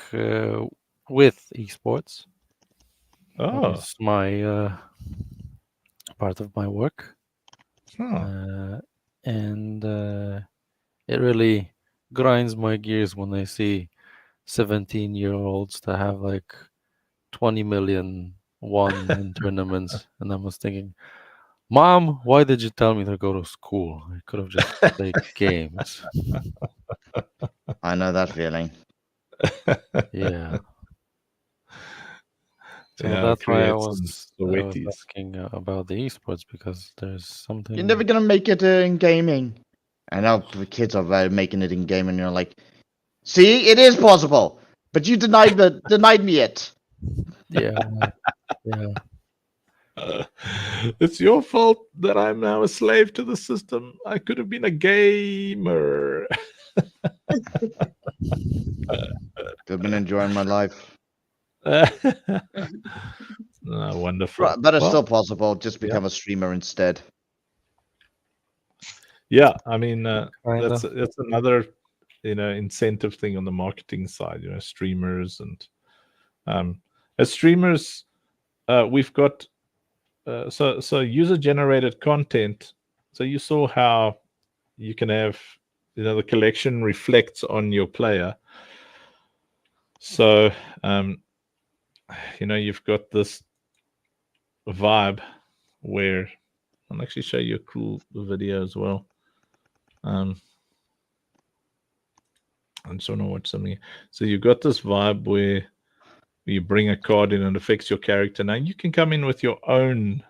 F: with esports.
B: Oh,
F: it's my part of my work.
B: huh.
F: And it really grinds my gears when I see 17-year-olds that have like 20 million won in tournaments. And I was thinking, Mom, why did you tell me to go to school? I could have just played games.
G: I know that feeling.
F: Yeah. So
B: Yeah,
F: that's why I
B: create
F: was
B: some sweaties.
F: asking about the esports, because there's something.
G: You're never gonna make it in gaming. I know the kids are making it in gaming. You're like, see, it is possible, but you denied me it.
F: Yeah. Yeah.
B: It's your fault that I'm now a slave to the system. I could have been a gamer.
G: I've been enjoying my life.
B: Wonderful.
G: Right, but it's
F: Well,
G: still possible. Just
B: yeah.
G: become a streamer instead.
B: Yeah, I mean,
F: Kinda.
B: that's another, incentive thing on the marketing side. Streamers and as streamers, we've got so user generated content. So you saw how you can have, the collection reflects on your player. So you've got this vibe where I'll actually show you a cool video as well. I just want to watch something. So you've got this vibe where you bring a card in and it affects your character. Now you can come in with your own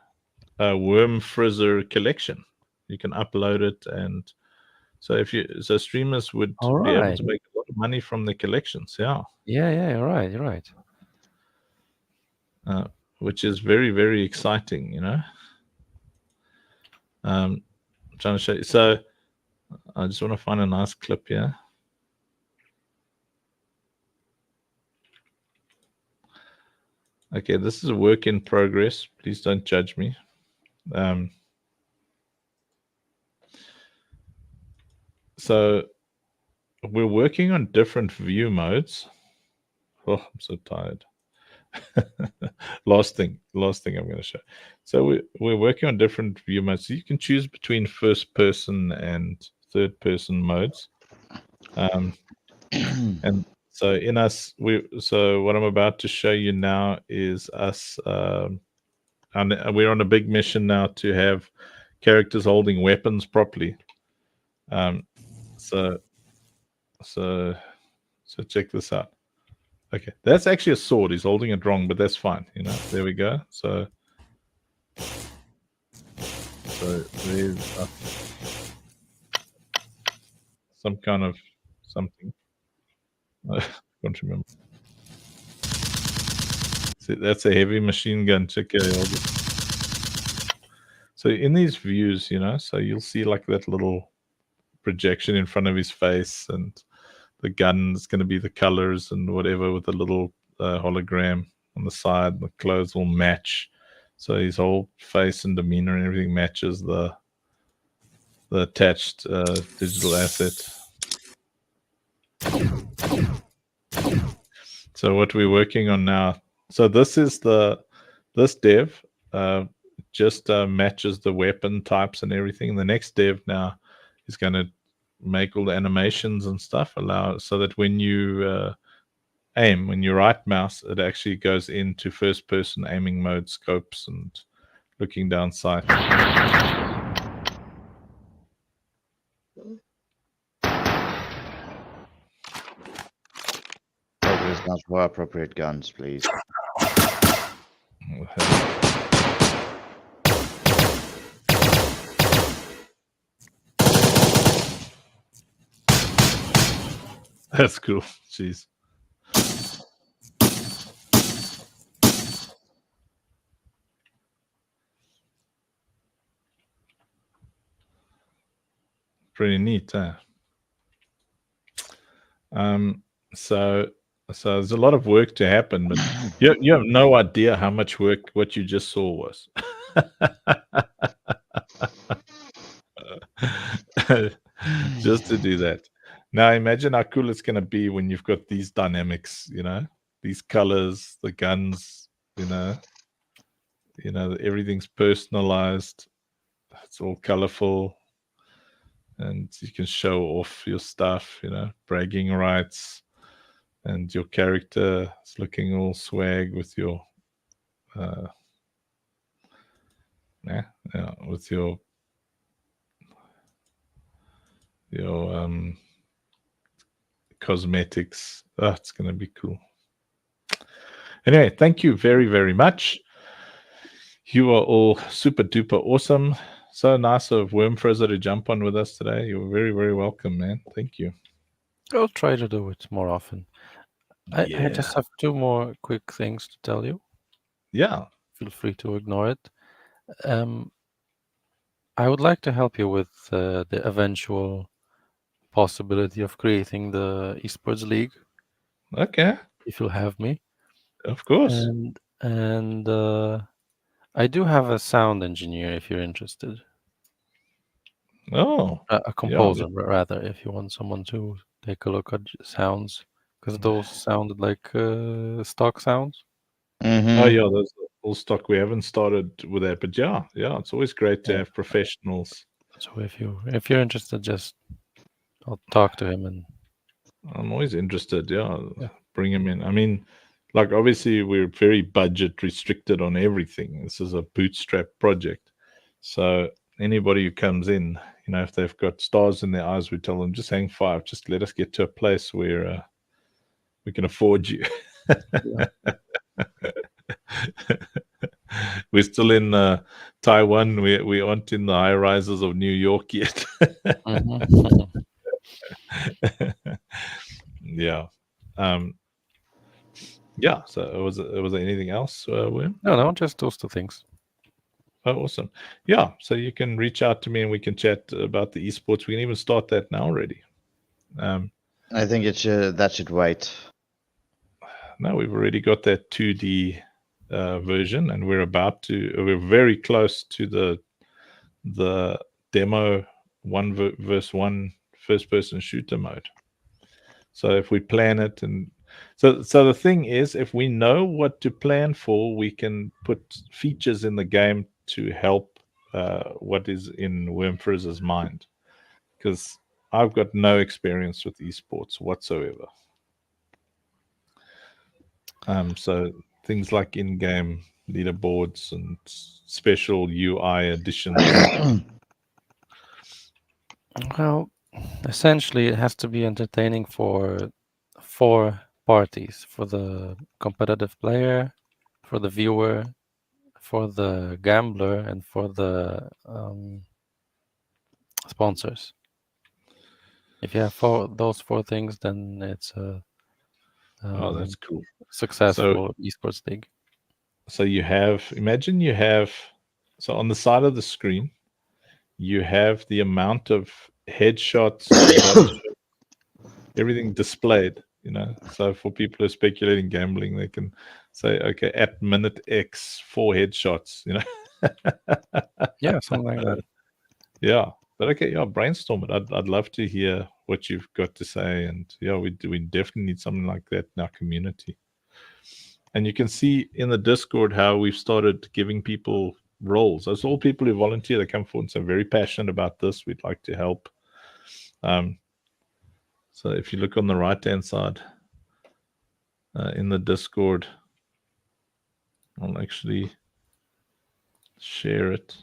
B: Worm Frizzer collection. You can upload it, and so streamers would
F: All
B: be able
F: right.
B: to make a lot of money from the collections. Yeah,
F: Yeah, you're right. You're right.
B: which is very, very exciting. I'm trying to show you. So I just want to find a nice clip here. Okay, this is a work in progress. Please don't judge me. So we're working on different view modes. Oh, I'm so tired. last thing I'm going to show. So we're working on different view modes. So you can choose between first person and third person modes. And so so what I'm about to show you now is us. And we're on a big mission now to have characters holding weapons properly. So check this out. Okay, that's actually a sword. He's holding it wrong, but that's fine. There we go. So there's some kind of something. I can't remember. See, that's a heavy machine gun. Check it out. So in these views, so you'll see like that little projection in front of his face, and the gun is going to be the colors and whatever with a little hologram on the side. The clothes will match, so his whole face and demeanor and everything matches the attached digital asset. So what we're working on now. So this is this dev just matches the weapon types and everything. The next dev now is going to make all the animations and stuff, allow so that when you aim, when you right mouse, it actually goes into first person aiming mode, scopes and looking down sight.
G: Progress guns for appropriate guns, please.
B: That's cool. Jeez. Pretty neat, huh? So there's a lot of work to happen, but you have no idea how much work what you just saw was. Just to do that. Now imagine how cool it's going to be when you've got these dynamics, these colors, the guns, everything's personalized. It's all colorful, and you can show off your stuff, bragging rights, and your character is looking all swag with your with your cosmetics. Oh, it's going to be cool. Anyway, thank you very, very much. You are all super duper awesome. So nice of Worm Frizzer to jump on with us today. You're very, very welcome, man. Thank you.
F: I'll try to do it more often. I just have two more quick things to tell you.
B: Yeah.
F: Feel free to ignore it. I would like to help you with the eventual possibility of creating the esports league.
B: Okay.
F: If you'll have me.
B: Of course.
F: And I do have a sound engineer if you're interested.
B: Oh,
F: A composer, rather, if you want someone to take a look at sounds, because those sounded like stock sounds.
G: Mm-hmm.
B: Oh, yeah, those are all stock. We haven't started with that, but yeah, it's always great to have professionals.
F: So if you're interested, just I'll talk to him and
B: I'm always interested. Yeah, bring him in. I mean, like obviously we're very budget restricted on everything. This is a bootstrap project, so anybody who comes in, if they've got stars in their eyes, we tell them just hang fire. Just let us get to a place where we can afford you. We're still in Taiwan. We aren't in the high rises of New York yet. Yeah. Yeah. So was there anything else, William?
F: No, just those two things.
B: Oh, awesome. Yeah. So you can reach out to me and we can chat about the esports. We can even start that now already.
G: I think that should wait.
B: No, we've already got that 2D version, and we're very close to the demo versus one first person shooter mode. So if we plan it, and so the thing is, if we know what to plan for, we can put features in the game to help what is in Wormfrizz's mind. Because I've got no experience with esports whatsoever. So things like in-game leaderboards and special UI additions.
F: Well, essentially, it has to be entertaining for 4 parties: for the competitive player, for the viewer, for the gambler, and for the sponsors. If you have those 4 things, then it's a
B: that's cool.
F: Successful esports league.
B: So imagine you have, so on the side of the screen, you have the amount of headshots, everything displayed, So for people who are speculating gambling, they can say, okay, at minute X, 4 headshots,
F: Yeah, something like that.
B: Yeah. But okay, brainstorm it. I'd love to hear what you've got to say. And we definitely need something like that in our community. And you can see in the Discord how we've started giving people roles. That's all people who volunteer that come forward and say, very passionate about this. We'd like to help. So if you look on the right-hand side in the Discord, I'll actually share it.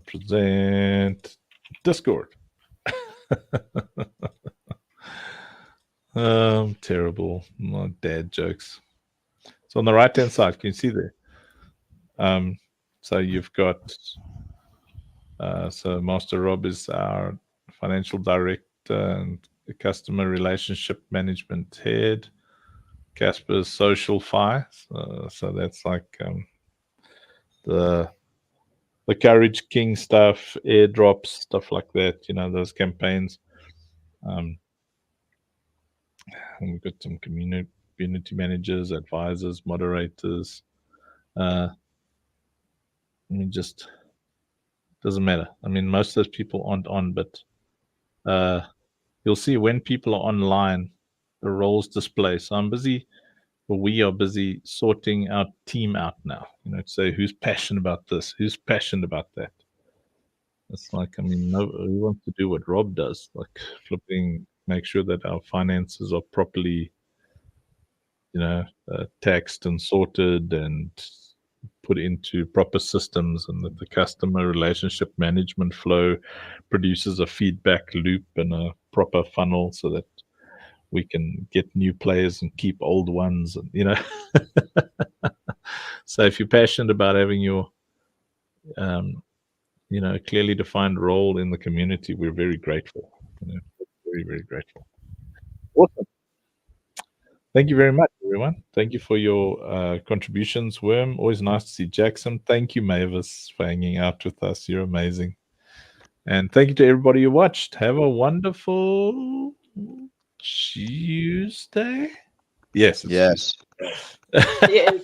B: Present Discord. Terrible. Not dad jokes. So on the right-hand side, can you see there? So you've got so Master Rob is our financial director and customer relationship management head. Casper's social fi. So that's like the Courage King stuff, airdrops, stuff like that. Those campaigns. And we've got some community managers, advisors, moderators. Doesn't matter. I mean, most of those people aren't on, but you'll see when people are online, the roles display. So we are busy sorting our team out now. To say who's passionate about this, who's passionate about that. It's like, I mean, who wants to do what Rob does, like make sure that our finances are properly, taxed and sorted and put into proper systems, and that the customer relationship management flow produces a feedback loop and a proper funnel so that we can get new players and keep old ones, and so if you're passionate about having your clearly defined role in the community, we're very grateful. Very, very grateful. Awesome. Thank you very much, everyone. Thank you for your contributions, Worm. Always nice to see Jackson. Thank you, Mavis, for hanging out with us. You're amazing. And thank you to everybody who watched. Have a wonderful Tuesday. Yes. It's
G: Yes.
H: Yes.